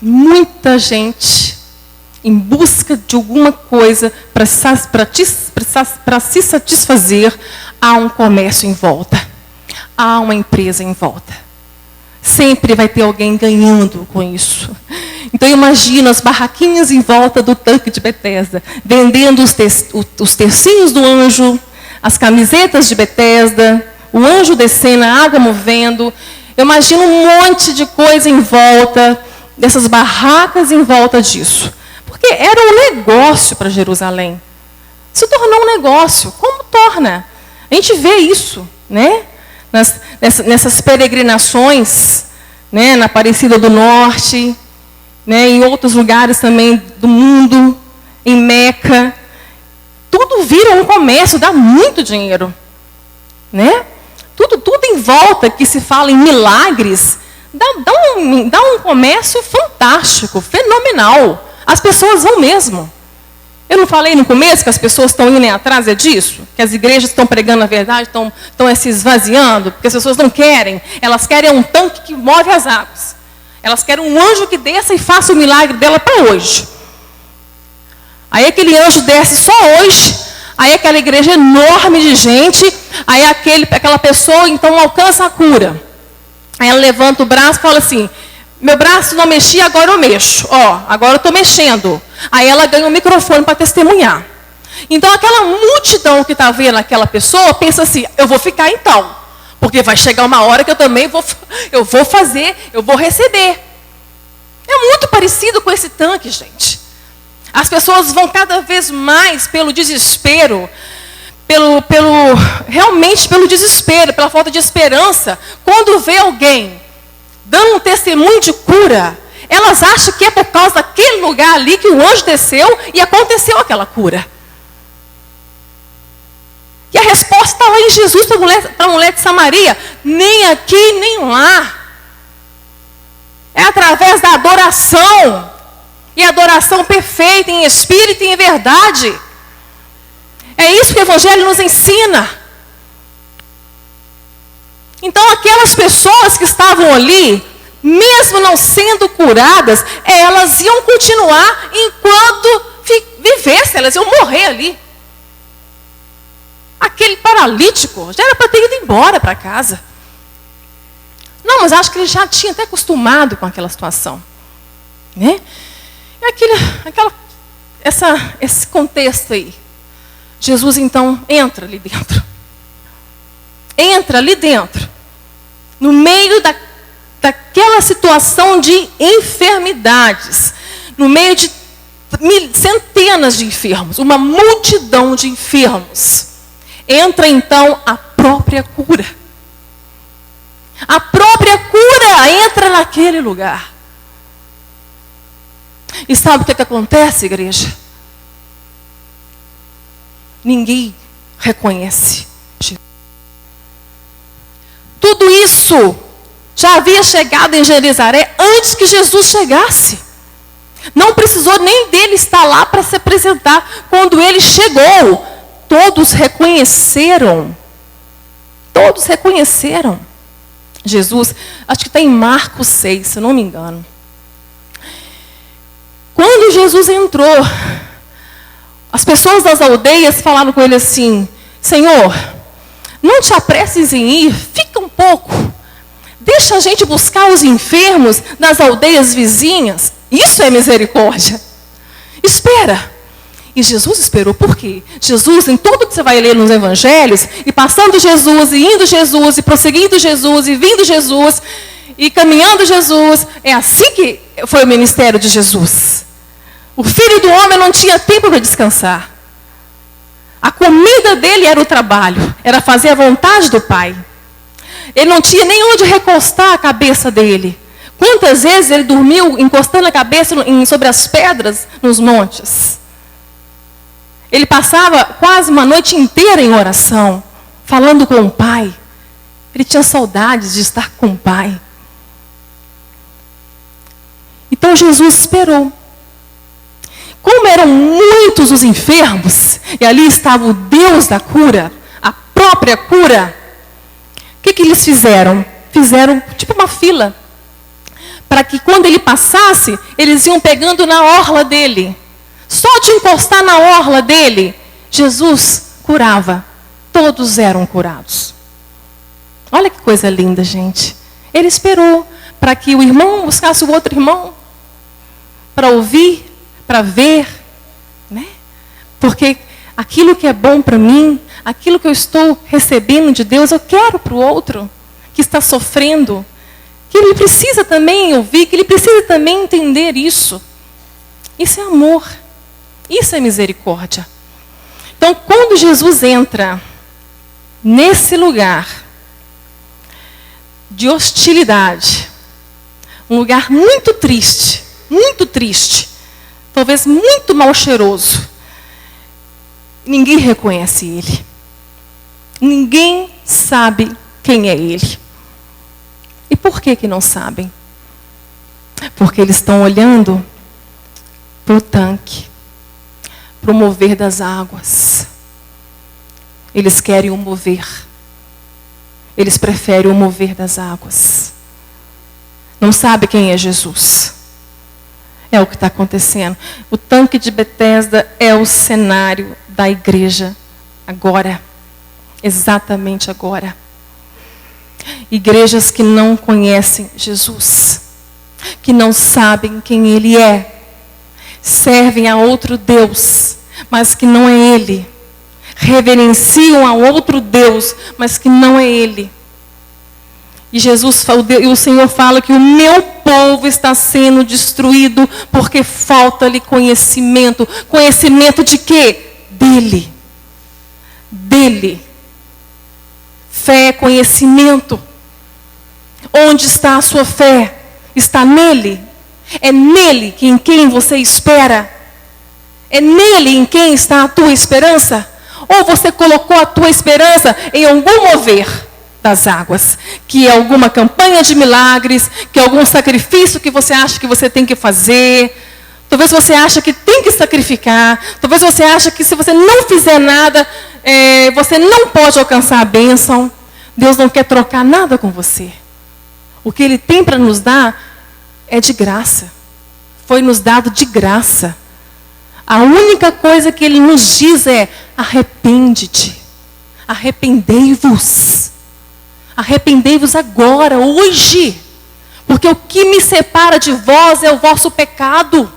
Speaker 1: muita gente em busca de alguma coisa para se satisfazer, há um comércio em volta. Há uma empresa em volta. Sempre vai ter alguém ganhando com isso. Então imagina as barraquinhas em volta do tanque de Betesda, vendendo os tercinhos do anjo, as camisetas de Betesda, o anjo descendo, a água movendo. Eu imagino um monte de coisa em volta, dessas barracas em volta disso. Porque era um negócio para Jerusalém. Se tornou um negócio. Como torna? A gente vê isso, né? Nessas peregrinações, né? Na Aparecida do Norte, né? Em outros lugares também do mundo, em Meca. Tudo vira um comércio, dá muito dinheiro. Né? Tudo em volta que se fala em milagres, dá um comércio fantástico, fenomenal. As pessoas vão mesmo. Eu não falei no começo que as pessoas estão indo atrás disso? Que as igrejas estão pregando a verdade, estão se esvaziando, porque as pessoas não querem. Elas querem um tanque que move as águas. Elas querem um anjo que desça e faça o milagre dela para hoje. Aí aquele anjo desce só hoje, aí aquela igreja enorme de gente, aí aquela pessoa então alcança a cura. Aí ela levanta o braço e fala assim: meu braço não mexia, agora eu mexo. Ó, agora eu estou mexendo. Aí ela ganha um microfone para testemunhar. Então aquela multidão que está vendo aquela pessoa pensa assim: eu vou ficar então. Porque vai chegar uma hora que eu também vou fazer, eu vou receber. É muito parecido com esse tanque, gente. As pessoas vão cada vez mais pelo desespero, realmente pelo desespero, pela falta de esperança. Quando vê alguém dando um testemunho de cura, elas acham que é por causa daquele lugar ali que o anjo desceu e aconteceu aquela cura. E a resposta está lá em Jesus para a mulher de Samaria. Nem aqui, nem lá. É através da adoração. E adoração perfeita, em espírito e em verdade. É isso que o Evangelho nos ensina. Então aquelas pessoas que estavam ali, mesmo não sendo curadas, elas iam continuar enquanto vivessem, elas iam morrer ali. Aquele paralítico já era para ter ido embora para casa. Não, mas acho que ele já tinha até acostumado com aquela situação. Né? E esse contexto aí. Jesus então entra ali dentro. Entra ali dentro. No meio daquela situação de enfermidades. No meio de centenas de enfermos. Uma multidão de enfermos. Entra então a própria cura. A própria cura entra naquele lugar. E sabe o que acontece, igreja? Ninguém reconhece Jesus. Tudo isso já havia chegado em Genezaré antes que Jesus chegasse. Não precisou nem dele estar lá para se apresentar. Quando ele chegou, todos reconheceram. Todos reconheceram Jesus. Acho que está em Marcos 6, se eu não me engano. Quando Jesus entrou, as pessoas das aldeias falaram com ele assim: Senhor, não te apresses em ir, fica um pouco. Deixa a gente buscar os enfermos nas aldeias vizinhas. Isso é misericórdia. Espera. E Jesus esperou. Por quê? Jesus, em tudo que você vai ler nos evangelhos, e passando Jesus, e indo Jesus, e prosseguindo Jesus, e vindo Jesus, e caminhando Jesus, é assim que foi o ministério de Jesus. O Filho do Homem não tinha tempo para descansar. A comida dele era o trabalho, era fazer a vontade do Pai. Ele não tinha nem onde recostar a cabeça dele. Quantas vezes ele dormiu encostando a cabeça sobre as pedras nos montes? Ele passava quase uma noite inteira em oração, falando com o Pai. Ele tinha saudades de estar com o Pai. Então Jesus esperou. Como eram muitos os enfermos, e ali estava o Deus da cura, a própria cura, o que eles fizeram? Fizeram tipo uma fila, para que quando ele passasse, eles iam pegando na orla dele. Só de encostar na orla dele, Jesus curava. Todos eram curados. Olha que coisa linda, gente. Ele esperou para que o irmão buscasse o outro irmão, para ouvir, para ver, né? Porque aquilo que é bom para mim, aquilo que eu estou recebendo de Deus, eu quero para o outro que está sofrendo, que ele precisa também ouvir, que ele precisa também entender isso. Isso é amor, isso é misericórdia. Então, quando Jesus entra nesse lugar de hostilidade, um lugar muito triste, talvez muito mal cheiroso, ninguém reconhece ele. Ninguém sabe quem é ele. E por que não sabem? Porque eles estão olhando para o tanque, para o mover das águas. Eles querem o mover. Eles preferem o mover das águas. Não sabe quem é Jesus. É o que está acontecendo. O tanque de Betesda é o cenário da igreja agora. Exatamente agora. Igrejas que não conhecem Jesus. Que não sabem quem Ele é. Servem a outro Deus, mas que não é Ele. Reverenciam a outro Deus, mas que não é Ele. E o Senhor fala que o meu povo está sendo destruído porque falta-lhe conhecimento. Conhecimento de quê? Dele. Dele. Fé é conhecimento. Onde está a sua fé? Está nele. É nele em quem você espera. É nele em quem está a tua esperança? Ou você colocou a tua esperança em algum mover das águas, que é alguma campanha de milagres, que é algum sacrifício que você acha que você tem que fazer. Talvez você ache que tem que sacrificar. Talvez você ache que se você não fizer nada, você não pode alcançar a bênção. Deus não quer trocar nada com você. O que Ele tem para nos dar é de graça. Foi nos dado de graça. A única coisa que Ele nos diz é: arrepende-te. Arrependei-vos. Arrependei-vos agora, hoje. Porque o que me separa de vós é o vosso pecado.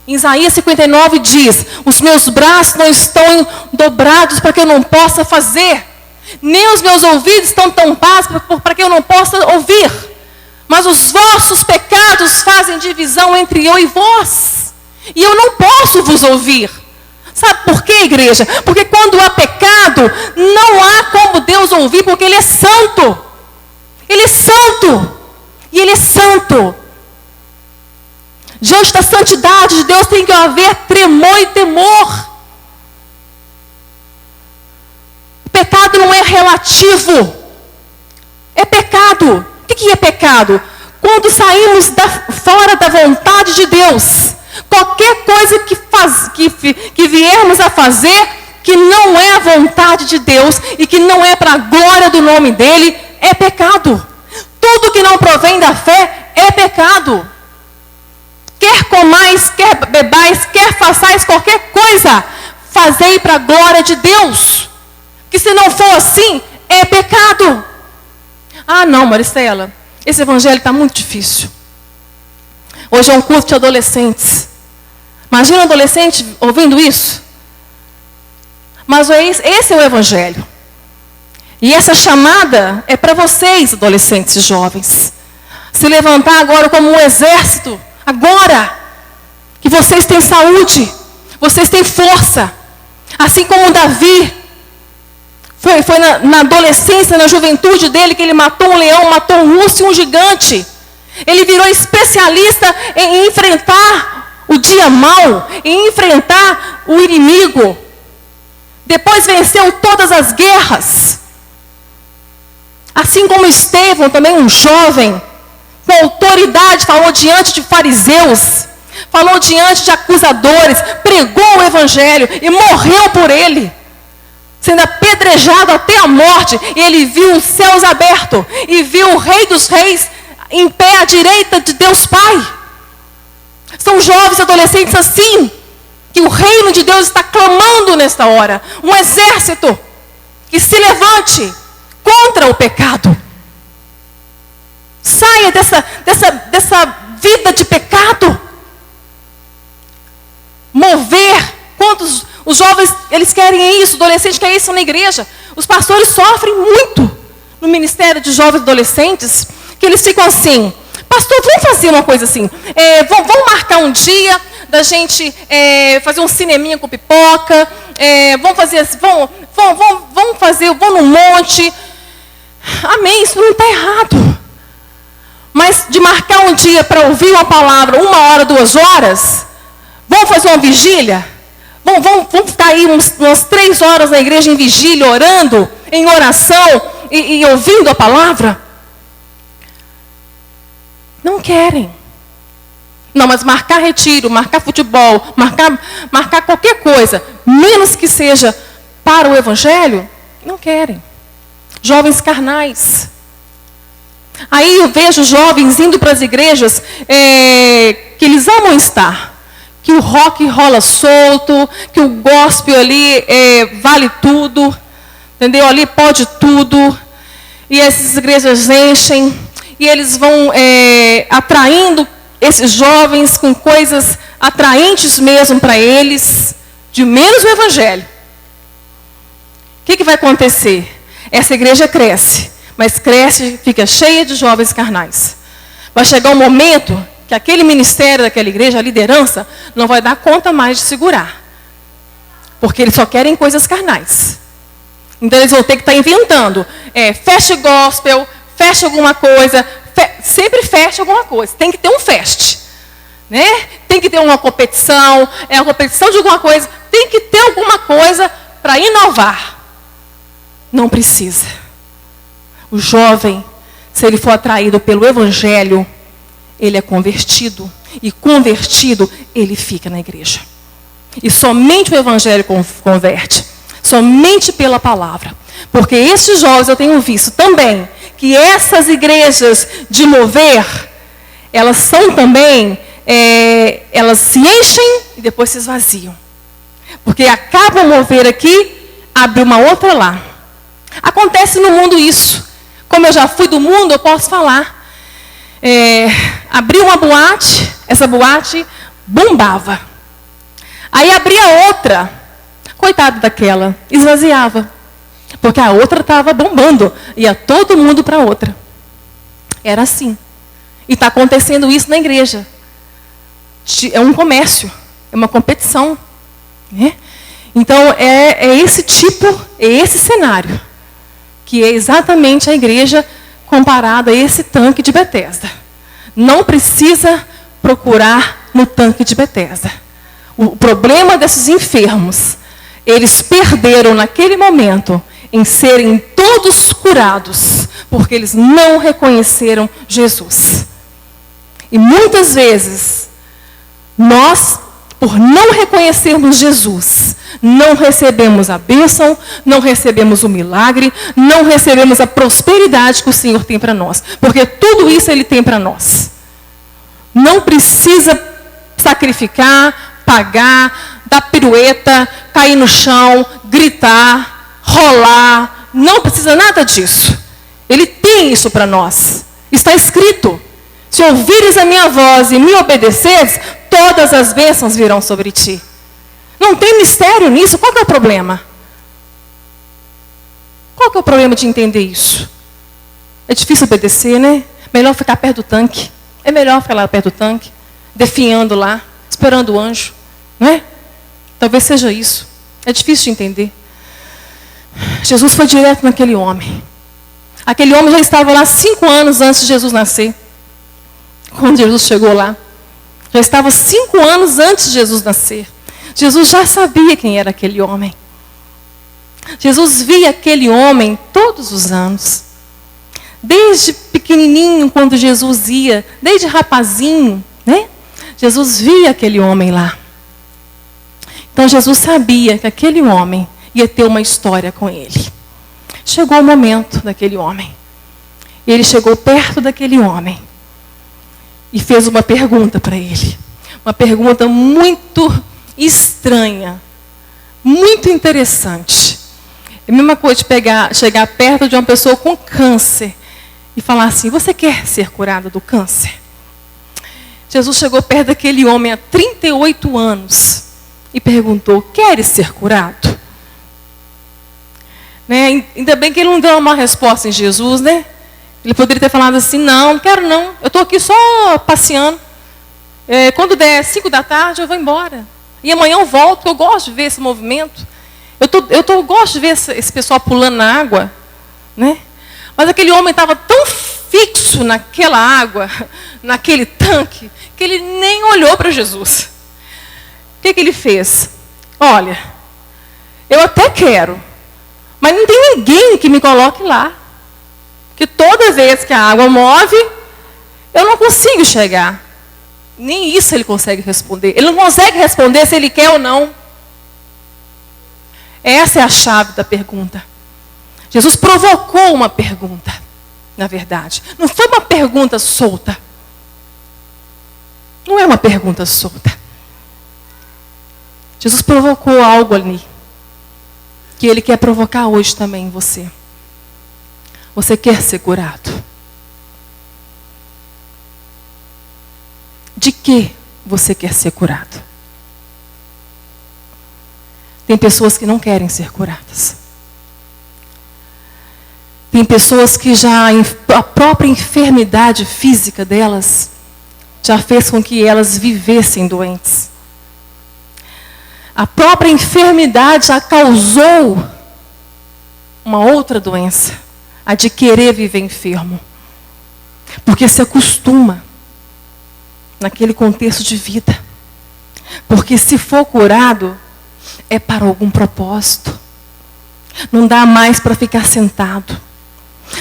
Speaker 1: Em Isaías 59 diz: os meus braços não estão dobrados para que eu não possa fazer. Nem os meus ouvidos estão tampados para que eu não possa ouvir. Mas os vossos pecados fazem divisão entre eu e vós. E eu não posso vos ouvir. Sabe por quê, igreja? Porque quando há pecado, não há como Deus ouvir, porque Ele é santo. Ele é santo. E Ele é santo. Diante da santidade de Deus tem que haver tremor e temor. O pecado não é relativo. É pecado. O que é pecado? Quando saímos fora da vontade de Deus. Qualquer coisa que viermos a fazer que não é a vontade de Deus e que não é para a glória do nome dEle, é pecado. Tudo que não provém da fé é pecado. Quer comais, quer bebais, quer façais qualquer coisa, fazei para a glória de Deus. Que se não for assim, é pecado. Ah, não, Maristela, esse evangelho está muito difícil. Hoje é um culto de adolescentes. Imagina um adolescente ouvindo isso. Mas esse é o evangelho. E essa chamada é para vocês, adolescentes e jovens. Se levantar agora como um exército. Agora. Que vocês têm saúde. Vocês têm força. Assim como Davi. Foi na adolescência, na juventude dele, que ele matou um leão, matou um urso e um gigante. Ele virou especialista em enfrentar o dia mau, em enfrentar o inimigo. Depois venceu todas as guerras. Assim como Estevão, também um jovem, com autoridade, falou diante de fariseus, falou diante de acusadores, pregou o evangelho e morreu por ele. Sendo apedrejado até a morte, e ele viu os céus abertos, e viu o Rei dos Reis em pé à direita de Deus Pai. São jovens adolescentes assim, que o reino de Deus está clamando nesta hora. Um exército que se levante contra o pecado. Saia dessa vida de pecado. Mover. Quantos os jovens, eles querem isso, adolescentes querem isso na igreja. Os pastores sofrem muito no ministério de jovens adolescentes, que eles ficam assim: pastor, vamos fazer uma coisa assim, vamos marcar um dia da gente fazer um cineminha com pipoca, vamos fazer assim, vamos fazer, vamos no monte. Amém, isso não está errado. Mas de marcar um dia para ouvir uma palavra, 1 hora, 2 horas, vamos fazer uma vigília? Vamos ficar aí umas 3 horas na igreja em vigília, orando, em oração e ouvindo a palavra? Não querem. Não, mas marcar retiro, marcar futebol, marcar qualquer coisa, menos que seja para o evangelho, não querem. Jovens carnais. Aí eu vejo jovens indo para as igrejas que eles amam estar. Que o rock rola solto, que o gospel ali vale tudo, entendeu? Ali pode tudo. E essas igrejas enchem, e eles vão atraindo esses jovens com coisas atraentes mesmo para eles, de menos o evangelho. O que vai acontecer? Essa igreja cresce, mas cresce, fica cheia de jovens carnais. Vai chegar um momento que aquele ministério daquela igreja, a liderança, não vai dar conta mais de segurar. Porque eles só querem coisas carnais. Então eles vão ter que estar inventando. Fecha gospel, fecha alguma coisa, sempre fecha alguma coisa. Tem que ter um fest. Né? Tem que ter uma competição, uma competição de alguma coisa. Tem que ter alguma coisa para inovar. Não precisa. O jovem, se ele for atraído pelo evangelho, ele é convertido. E convertido, ele fica na igreja. E somente o evangelho converte. Somente pela palavra. Porque esses jovens, eu tenho visto também, que essas igrejas de mover, elas são também, elas se enchem e depois se esvaziam. Porque acaba o mover aqui, abre uma outra lá. Acontece no mundo isso. Como eu já fui do mundo, eu posso falar. Abriu uma boate, essa boate bombava. Aí abria outra, coitada daquela, esvaziava. Porque a outra estava bombando, ia todo mundo para a outra. Era assim. E está acontecendo isso na igreja. É um comércio, é uma competição. Né? Então, é esse cenário, que é exatamente a igreja comparada a esse tanque de Betesda. Não precisa procurar no tanque de Betesda. O problema desses enfermos, eles perderam naquele momento em serem todos curados, porque eles não reconheceram Jesus. E muitas vezes, nós, por não reconhecermos Jesus, não recebemos a bênção, não recebemos o milagre, não recebemos a prosperidade que o Senhor tem para nós. Porque tudo isso Ele tem para nós. Não precisa sacrificar, pagar, dar pirueta, cair no chão, gritar, rolar. Não precisa nada disso. Ele tem isso para nós. Está escrito. Se ouvires a minha voz e me obedeceres, todas as bênçãos virão sobre ti. Não tem mistério nisso. Qual que é o problema? Qual que é o problema de entender isso? É difícil obedecer, né? Melhor ficar perto do tanque. É melhor ficar lá perto do tanque, definhando lá, esperando o anjo. Não é? Talvez seja isso. É difícil de entender. Jesus foi direto naquele homem. Aquele homem já estava lá 5 anos antes de Jesus nascer. Quando Jesus chegou lá. Já estava 5 anos antes de Jesus nascer. Jesus já sabia quem era aquele homem. Jesus via aquele homem todos os anos. Desde pequenininho, quando Jesus ia, desde rapazinho, né? Jesus via aquele homem lá. Então Jesus sabia que aquele homem ia ter uma história com ele. Chegou o momento daquele homem. Ele chegou perto daquele homem e fez uma pergunta para ele. Uma pergunta muito estranha, muito interessante. É a mesma coisa de chegar perto de uma pessoa com câncer e falar assim: você quer ser curado do câncer? Jesus chegou perto daquele homem há 38 anos e perguntou: queres ser curado? Né? Ainda bem que ele não deu uma resposta em Jesus, né? Ele poderia ter falado assim: não quero não, eu estou aqui só passeando. Quando der 5 da tarde eu vou embora. E amanhã eu volto, porque eu gosto de ver esse movimento. Eu gosto de ver esse pessoal pulando na água. Né? Mas aquele homem estava tão fixo naquela água, naquele tanque, que ele nem olhou para Jesus. O que ele fez? Olha, eu até quero, mas não tem ninguém que me coloque lá. Que toda vez que a água move, eu não consigo chegar. Nem isso ele consegue responder. Ele não consegue responder se ele quer ou não. Essa é a chave da pergunta. Jesus provocou uma pergunta, na verdade. Não foi uma pergunta solta. Não é uma pergunta solta. Jesus provocou algo ali, que Ele quer provocar hoje também em você. Você quer ser curado? De que você quer ser curado? Tem pessoas que não querem ser curadas. Tem pessoas que a própria enfermidade física delas já fez com que elas vivessem doentes. A própria enfermidade já causou uma outra doença, a de querer viver enfermo. Porque se acostuma naquele contexto de vida. Porque se for curado, é para algum propósito. Não dá mais para ficar sentado.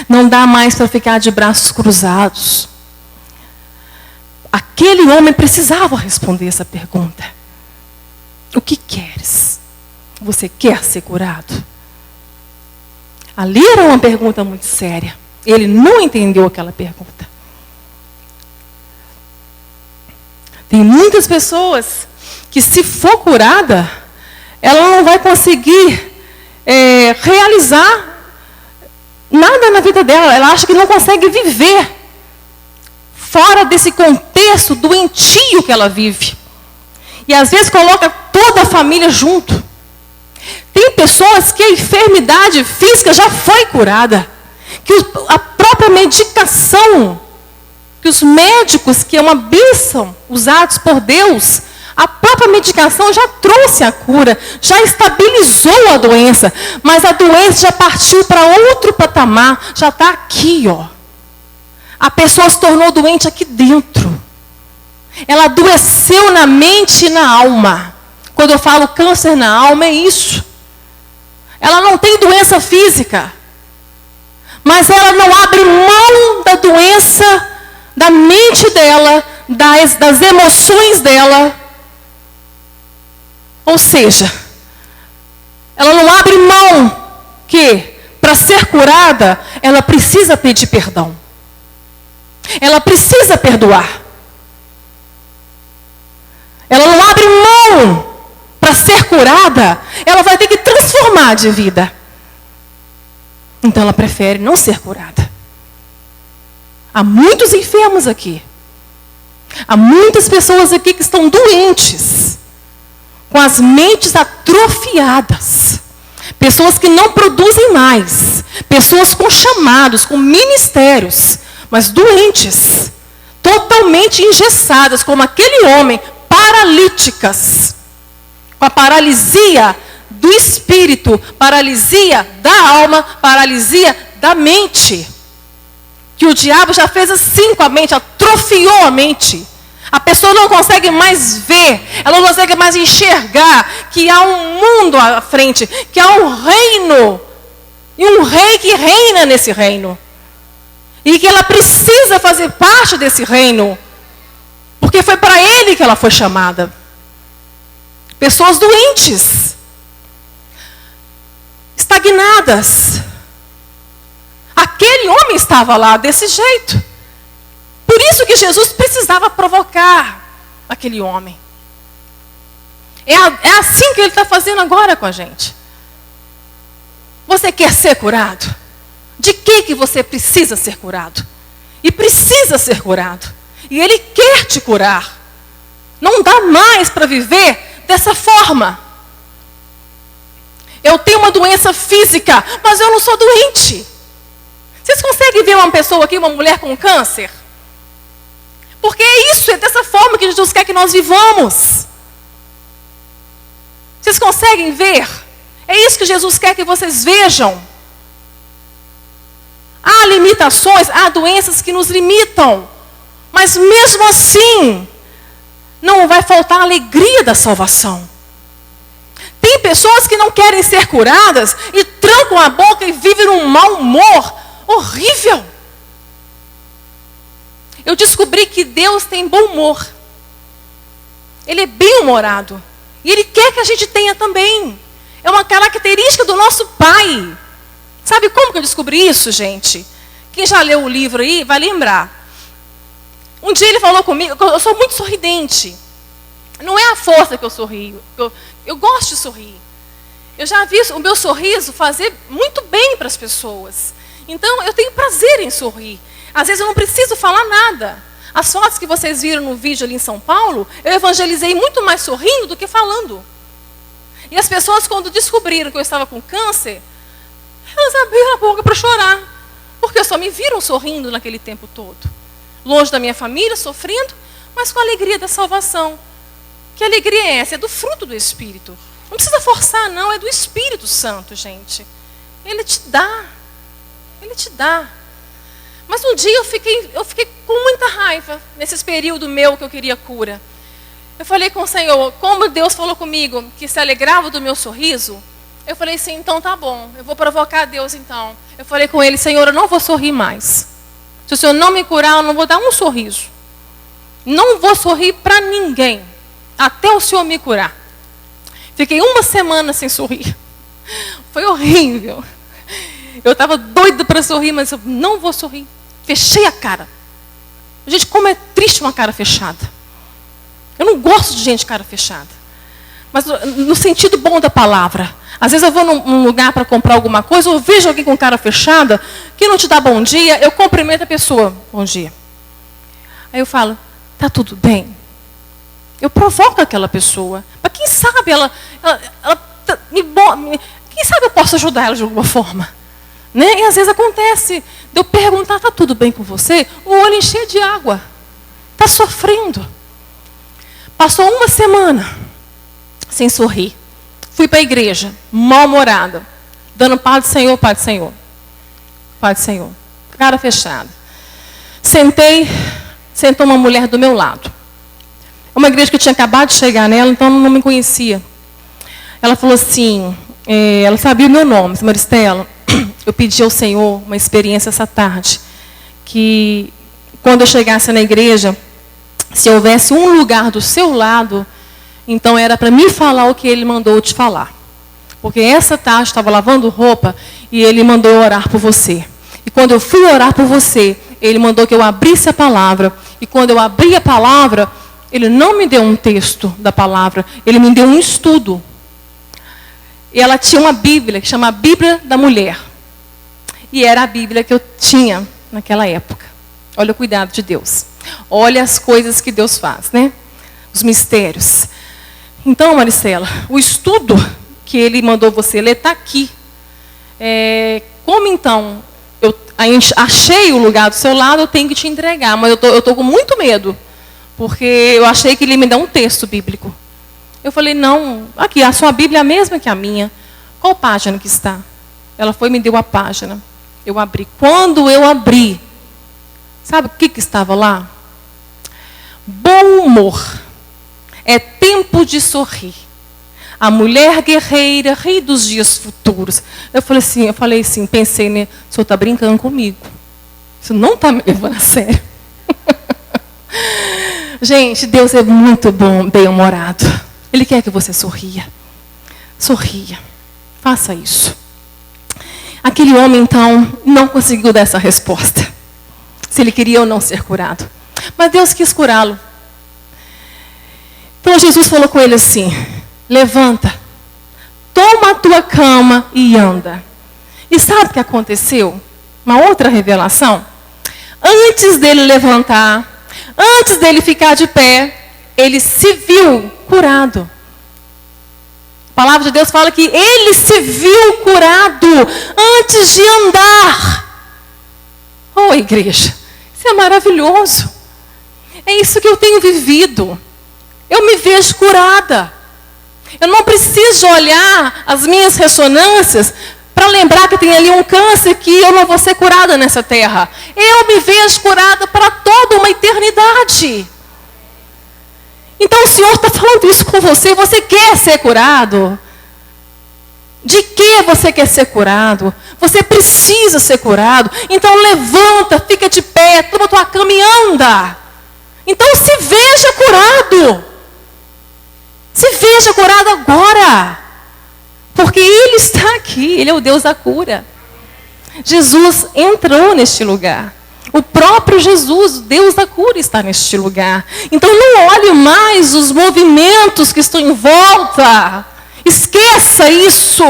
Speaker 1: Não dá mais para ficar de braços cruzados. Aquele homem precisava responder essa pergunta. O que queres? Você quer ser curado? Ali era uma pergunta muito séria. Ele não entendeu aquela pergunta. Tem muitas pessoas que, se for curada, ela não vai conseguir realizar nada na vida dela. Ela acha que não consegue viver fora desse contexto doentio que ela vive. E às vezes coloca toda a família junto. Tem pessoas que a enfermidade física já foi curada. Que a própria medicação, que os médicos, que é uma bênção usados por Deus, a própria medicação já trouxe a cura, já estabilizou a doença, mas a doença já partiu para outro patamar, já está aqui, ó. A pessoa se tornou doente aqui dentro. Ela adoeceu na mente e na alma. Quando eu falo câncer na alma, é isso. Ela não tem doença física, mas ela não abre mão da doença, da mente dela, das emoções dela. Ou seja, ela não abre mão que, para ser curada, ela precisa pedir perdão. Ela precisa perdoar. Ela não abre mão para ser curada, ela vai ter que transformar de vida. Então ela prefere não ser curada. Há muitos enfermos aqui. Há muitas pessoas aqui que estão doentes, com as mentes atrofiadas. Pessoas que não produzem mais. Pessoas com chamados, com ministérios, mas doentes. Totalmente engessadas, como aquele homem, paralíticas. Com a paralisia do espírito, paralisia da alma, paralisia da mente. Que o diabo já fez assim com a mente, atrofiou a mente. A pessoa não consegue mais ver, ela não consegue mais enxergar que há um mundo à frente, que há um reino, e um rei que reina nesse reino. E que ela precisa fazer parte desse reino, porque foi para ele que ela foi chamada. Pessoas doentes, estagnadas. Aquele homem estava lá desse jeito. Por isso que Jesus precisava provocar aquele homem. É assim que ele está fazendo agora com a gente. Você quer ser curado? De que você precisa ser curado? E precisa ser curado. E ele quer te curar. Não dá mais para viver dessa forma. Eu tenho uma doença física, mas eu não sou doente. Vocês conseguem ver uma pessoa aqui, uma mulher com câncer? Porque é isso, é dessa forma que Jesus quer que nós vivamos. Vocês conseguem ver? É isso que Jesus quer que vocês vejam. Há limitações, há doenças que nos limitam. Mas mesmo assim, não vai faltar a alegria da salvação. Tem pessoas que não querem ser curadas e trancam a boca e vivem num mau humor horrível. Eu descobri que Deus tem bom humor. Ele é bem-humorado. E Ele quer que a gente tenha também. É uma característica do nosso Pai. Sabe como que eu descobri isso, gente? Quem já leu o livro aí vai lembrar. Um dia ele falou comigo, eu sou muito sorridente. Não é a força que eu sorrio. Eu gosto de sorrir. Eu já vi o meu sorriso fazer muito bem para as pessoas. Então eu tenho prazer em sorrir. Às vezes eu não preciso falar nada. As fotos que vocês viram no vídeo ali em São Paulo, eu evangelizei muito mais sorrindo do que falando. E as pessoas, quando descobriram que eu estava com câncer, elas abriram a boca para chorar. Porque só me viram sorrindo naquele tempo todo. Longe da minha família, sofrendo, mas com a alegria da salvação. Que alegria é essa? É do fruto do Espírito. Não precisa forçar, não. É do Espírito Santo, gente. Ele te dá. Ele te dá. Mas um dia eu fiquei com muita raiva. Nesse período meu que eu queria cura. Eu falei com o Senhor, como Deus falou comigo, que se alegrava do meu sorriso. Eu falei assim, então tá bom. Eu vou provocar Deus então. Eu falei com ele, Senhor, eu não vou sorrir mais. Se o Senhor não me curar, eu não vou dar um sorriso. Não vou sorrir para ninguém. Até o Senhor me curar. Fiquei uma semana sem sorrir. Foi horrível. Eu estava doida para sorrir, mas eu não vou sorrir. Fechei a cara. Gente, como é triste uma cara fechada. Eu não gosto de gente de cara fechada. Mas no sentido bom da palavra. Às vezes eu vou num lugar para comprar alguma coisa, eu vejo alguém com cara fechada, que não te dá bom dia, eu cumprimento a pessoa. Bom dia. Aí eu falo, tá tudo bem? Eu provoco aquela pessoa. Mas quem sabe quem sabe eu posso ajudar ela de alguma forma. Né? E às vezes acontece de eu perguntar, tá tudo bem com você? O olho encher de água. Tá sofrendo. Passou uma semana sem sorrir. Fui para a igreja, mal-humorada, dando paz do Senhor, paz do Senhor. Paz do Senhor. Cara fechada. Sentou uma mulher do meu lado. Uma igreja que eu tinha acabado de chegar nela, então não me conhecia. Ela falou assim, ela sabia o meu nome, Maristela. Eu pedi ao Senhor uma experiência essa tarde, que quando eu chegasse na igreja, se houvesse um lugar do seu lado, então era para me falar o que ele mandou te falar. Porque essa tarde estava lavando roupa e ele mandou eu orar por você. E quando eu fui orar por você, ele mandou que eu abrisse a palavra. E quando eu abri a palavra, ele não me deu um texto da palavra, ele me deu um estudo. E ela tinha uma Bíblia, que chama a Bíblia da Mulher. E era a Bíblia que eu tinha naquela época. Olha o cuidado de Deus. Olha as coisas que Deus faz, né? Os mistérios. Então, Maricela, o estudo que ele mandou você ler está aqui. Como então eu achei o lugar do seu lado, eu tenho que te entregar. Mas eu tô com muito medo. Porque eu achei que ele ia me dar um texto bíblico. Eu falei, não, aqui, a sua Bíblia é a mesma que a minha. Qual página que está? Ela foi e me deu a página. Eu abri. Quando eu abri, sabe o que estava lá? Bom humor. É tempo de sorrir. A mulher guerreira ri dos dias futuros. Eu falei assim, pensei, né? O senhor está brincando comigo. Você não está me levando a sério. Gente, Deus é muito bom, bem-humorado. Ele quer que você sorria. Sorria. Faça isso. Aquele homem, então, não conseguiu dar essa resposta. Se ele queria ou não ser curado. Mas Deus quis curá-lo. Então Jesus falou com ele assim, levanta, toma a tua cama e anda. E sabe o que aconteceu? Uma outra revelação. Antes dele levantar, antes dele ficar de pé, ele se viu curado. A palavra de Deus fala que ele se viu curado antes de andar. Oh, igreja, isso é maravilhoso. É isso que eu tenho vivido. Eu me vejo curada. Eu não preciso olhar as minhas ressonâncias para lembrar que tem ali um câncer que eu não vou ser curada nessa terra. Eu me vejo curada para toda uma eternidade. Então o Senhor está falando isso com você. Você quer ser curado? De que você quer ser curado? Você precisa ser curado. Então levanta, fica de pé, toma tua cama e anda. Então se veja curado. Se veja curado agora. Porque Ele está aqui. Ele é o Deus da cura. Jesus entrou neste lugar. O próprio Jesus, o Deus da cura, está neste lugar. Então não olhe mais os movimentos que estão em volta. Esqueça isso.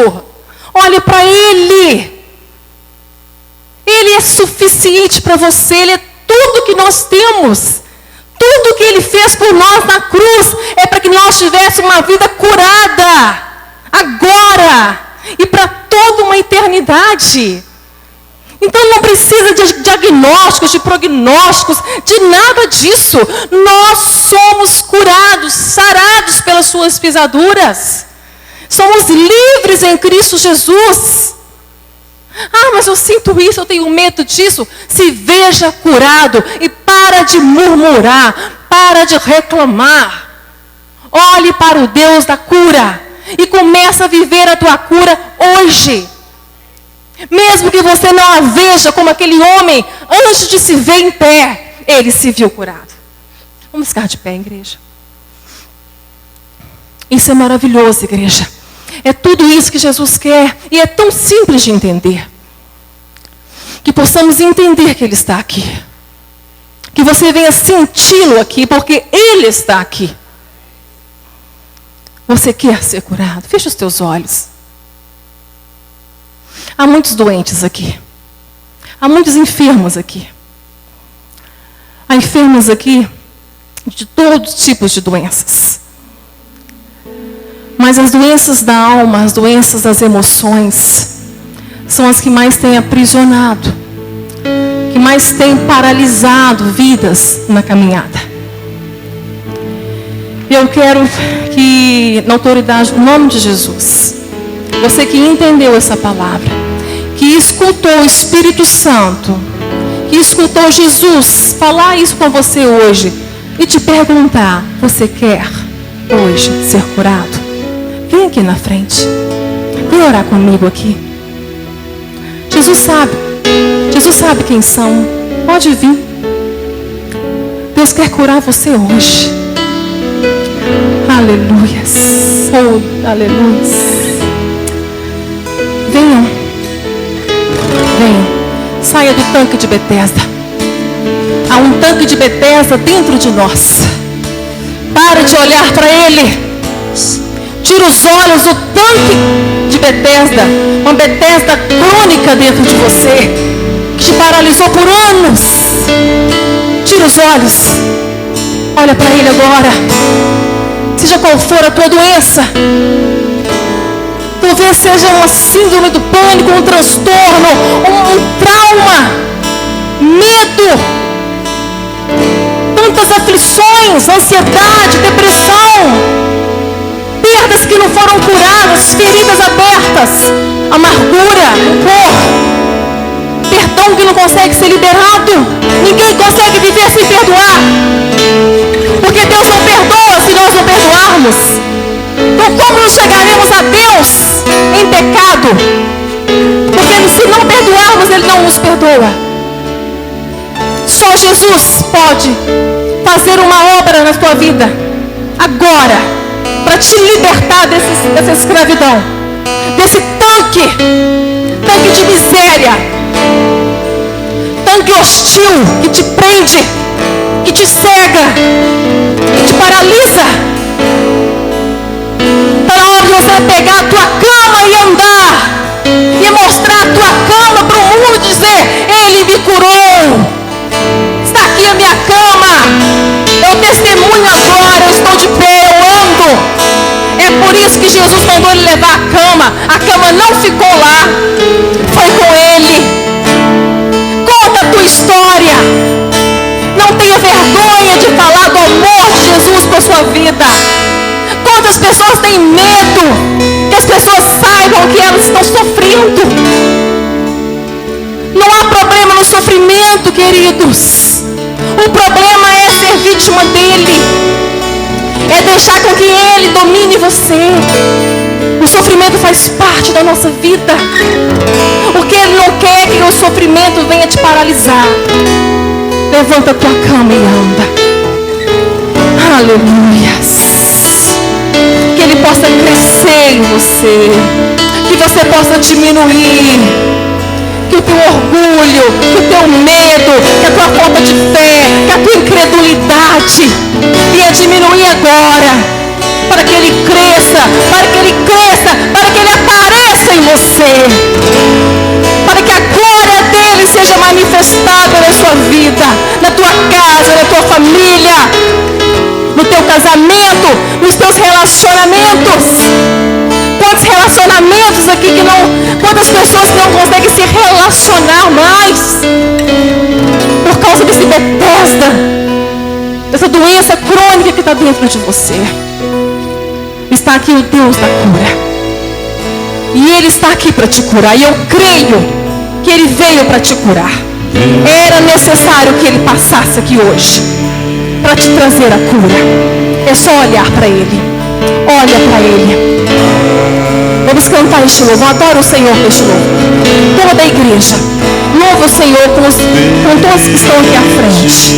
Speaker 1: Olhe para Ele. Ele é suficiente para você. Ele é tudo que nós temos. Tudo que Ele fez por nós na cruz é para que nós tivéssemos uma vida curada. Agora. E para toda uma eternidade. Então não precisa de diagnósticos, de prognósticos, de nada disso. Nós somos curados, sarados pelas suas pisaduras. Somos livres em Cristo Jesus. Ah, mas eu sinto isso, eu tenho medo disso. Se veja curado e para de murmurar, para de reclamar. Olhe para o Deus da cura e começa a viver a tua cura hoje. Mesmo que você não a veja como aquele homem, antes de se ver em pé, ele se viu curado. Vamos ficar de pé, igreja. Isso é maravilhoso, igreja. É tudo isso que Jesus quer e é tão simples de entender. Que possamos entender que Ele está aqui. Que você venha senti-lo aqui, porque Ele está aqui. Você quer ser curado? Feche os teus olhos. Há muitos doentes aqui. Há muitos enfermos aqui. Há enfermos aqui de todos os tipos de doenças. Mas as doenças da alma, as doenças das emoções, são as que mais têm aprisionado, que mais têm paralisado vidas na caminhada. Eu quero que, na autoridade, no nome de Jesus, você que entendeu essa palavra, que escutou o Espírito Santo, que escutou Jesus falar isso com você hoje, e te perguntar, você quer hoje ser curado? Vem aqui na frente. Vem orar comigo aqui. Jesus sabe quem são. Pode vir. Deus quer curar você hoje. Aleluias. Oh, aleluias. Venham. Saia do tanque de Betesda. Há um tanque de Betesda dentro de nós. Para de olhar para ele. Tira os olhos do tanque de Betesda. Uma Betesda crônica dentro de você, que te paralisou por anos. Tira os olhos. Olha para ele agora. Seja qual for a tua doença. Talvez seja uma síndrome do pânico, um transtorno, um trauma, medo, tantas aflições, ansiedade, depressão, perdas que não foram curadas, feridas abertas, amargura, rancor, perdão que não consegue ser liberado. Ninguém consegue viver sem perdoar, porque Deus não perdoa se nós não perdoarmos. Então como não chegaremos a Deus em pecado? Porque se não perdoarmos, Ele não nos perdoa. Só Jesus pode fazer uma obra na tua vida agora, para te libertar dessa escravidão, desse tanque de miséria, tanque hostil que te prende, que te cega, que te paralisa. Está na hora de você pegar a tua cama e andar, e mostrar a tua cama para o mundo e dizer, Ele me curou, está aqui a minha cama, eu testemunho agora, eu estou de pé, eu ando. É por isso que Jesus mandou ele levar a cama não ficou lá, foi com ele. Conta a tua história, não tenha vergonha de falar do amor de Jesus por sua vida. Quantas pessoas têm medo que as pessoas saibam que elas estão sofrendo? Não há problema no sofrimento, queridos. O problema é ser vítima dele, é deixar com que ele domine você. O sofrimento faz parte da nossa vida, porque ele não quer que o sofrimento venha te paralisar. Levanta a tua cama e anda. Aleluia. Que ele possa crescer em você, que você possa diminuir, que o teu orgulho, que o teu medo, que a tua falta de fé, que a tua incredulidade venha diminuir agora, para que ele cresça, para que ele apareça em você, para que a glória dele seja manifestada na sua vida, na tua casa, na tua família, no teu casamento, nos teus relacionamentos. quantos relacionamentos aqui que não, quantas pessoas que não conseguem se relacionar mais por causa desse Betesda, dessa doença crônica que está dentro de você. Está aqui o Deus da cura, e Ele está aqui para te curar, e eu creio que Ele veio para te curar. Era necessário que Ele passasse aqui hoje para te trazer a cura. É só olhar para Ele. Olha para Ele. Vamos cantar este louvor. Adora o Senhor neste louvor. Toda a igreja louva o Senhor com todos que estão aqui à frente.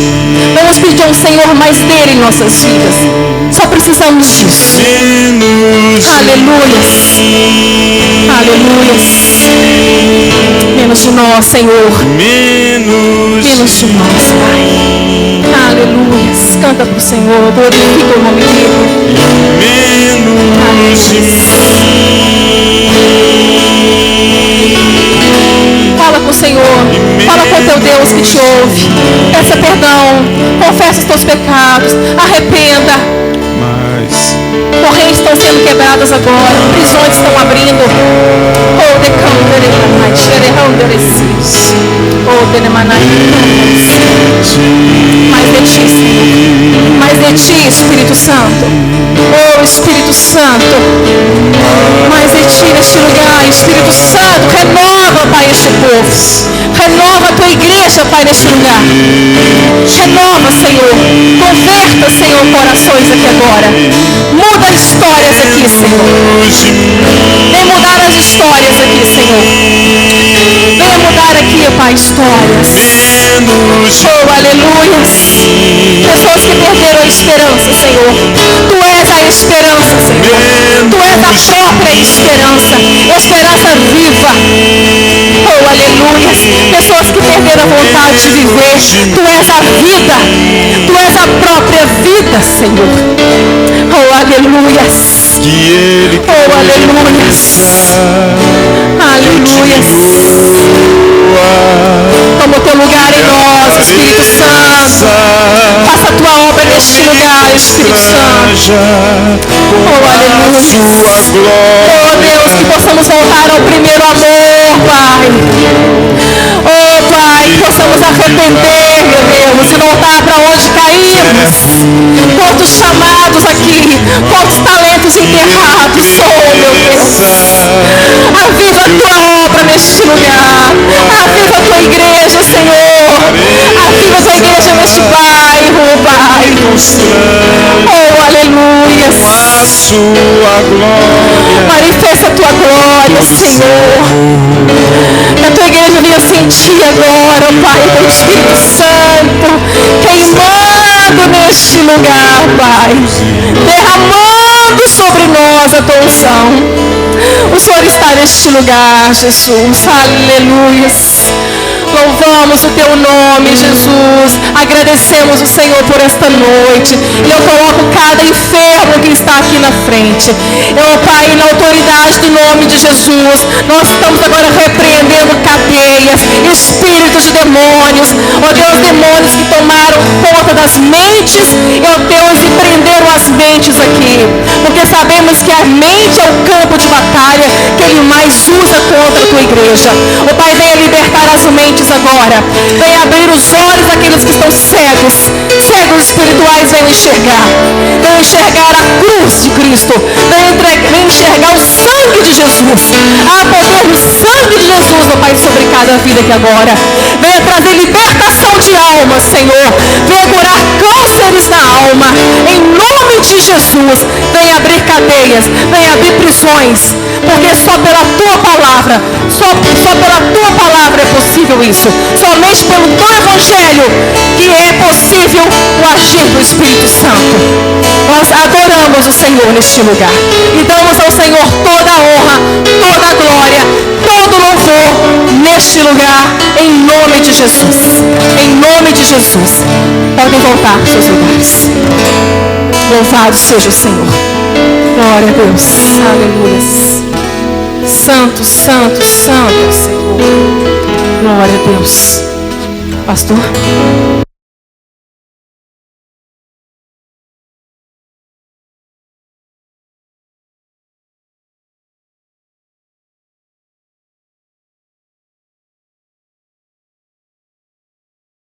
Speaker 1: Vamos pedir ao Senhor mais dele em nossas vidas. Só precisamos disso. Aleluia. Aleluia. Menos de nós, Senhor. Menos de nós, Pai. Aleluia. Canta para o Senhor. Glorifica o nome dele. Fala com o Senhor. Fala com o teu Deus que te ouve. Peça perdão. Confessa os teus pecados. Arrependa. Correntes estão sendo quebradas agora. Prisões estão abrindo. Oh, decanderemanai, xerehanderecis. Oh, denemanai. Mais de ti, Senhor. Mais de ti, Espírito Santo. Oh, Espírito Santo. Mais de ti neste lugar, Espírito Santo. Renova, Pai, este povo. Renova a tua igreja, Pai, neste lugar. Renova, Senhor. Converta, Senhor, corações aqui agora. Muda histórias aqui, Senhor. Vem mudar as histórias aqui, Senhor. Venha mudar aqui, Pai, histórias. Oh, aleluia. Pessoas que perderam a esperança, Senhor. Tu és a esperança, Senhor. Tu és a própria esperança. Esperança viva. Oh, aleluia. Pessoas que perderam a vontade de viver. Tu és a vida. Tu és a própria vida, Senhor. Oh, aleluia. Oh, aleluia. Aleluia. Toma o teu lugar em nós, Espírito Santo. Faça a tua obra neste lugar, Espírito Santo. Oh, aleluia. Oh, Deus, que possamos voltar ao primeiro amor, Pai. Oh, Pai, que possamos arrepender, meu Deus, e voltar para onde caímos. Quantos chamados aqui, quantos talentos enterrados. Oh, meu Deus. Aviva a tua obra neste lugar. Aviva a tua igreja, Senhor. Aviva a tua igreja neste bairro, Pai. Oh, aleluia. Manifesta a tua glória, Senhor. Que a tua igreja venha sentir agora, Pai, o Espírito Santo queimando neste lugar, Pai. Derramando sobre nós a tua unção. O Senhor está neste lugar, Jesus. Aleluia. Louvamos o teu nome, Jesus. Agradecemos o Senhor por esta noite. E eu coloco cada enfermo que está aqui na frente. Eu, Pai, na autoridade do nome de Jesus, nós estamos agora repreendendo cadeias, espíritos de demônios. Ó Deus, demônios que tomaram conta das mentes. Ó Deus, e prenderam as mentes aqui. Porque sabemos que a mente é o campo de batalha que Ele mais usa contra a tua igreja. Ó Pai, venha libertar as mentes agora. Venha abrir os olhos daqueles que estão cegos. Cegos espirituais, venham enxergar. Venham enxergar a cruz de Cristo. Venham enxergar o sangue de Jesus. Há poder no sangue de Jesus, ó Pai, sobre cada vida aqui agora. Venha trazer libertação de alma, Senhor. Venha curar cânceres na alma. Em nome de Jesus. Venha abrir cadeias. Venha abrir prisões. Porque só pela tua palavra, só pela tua palavra é possível isso. Somente pelo teu evangelho que é possível o agir do Espírito Santo. Nós adoramos o Senhor neste lugar e damos ao Senhor toda a honra, toda a glória, todo o louvor neste lugar, em nome de Jesus. Em nome de Jesus. Podem voltar para os seus lugares. Louvado seja o Senhor. Glória a Deus. Aleluia. Santo, santo, santo Senhor. Glória a Deus. Pastor.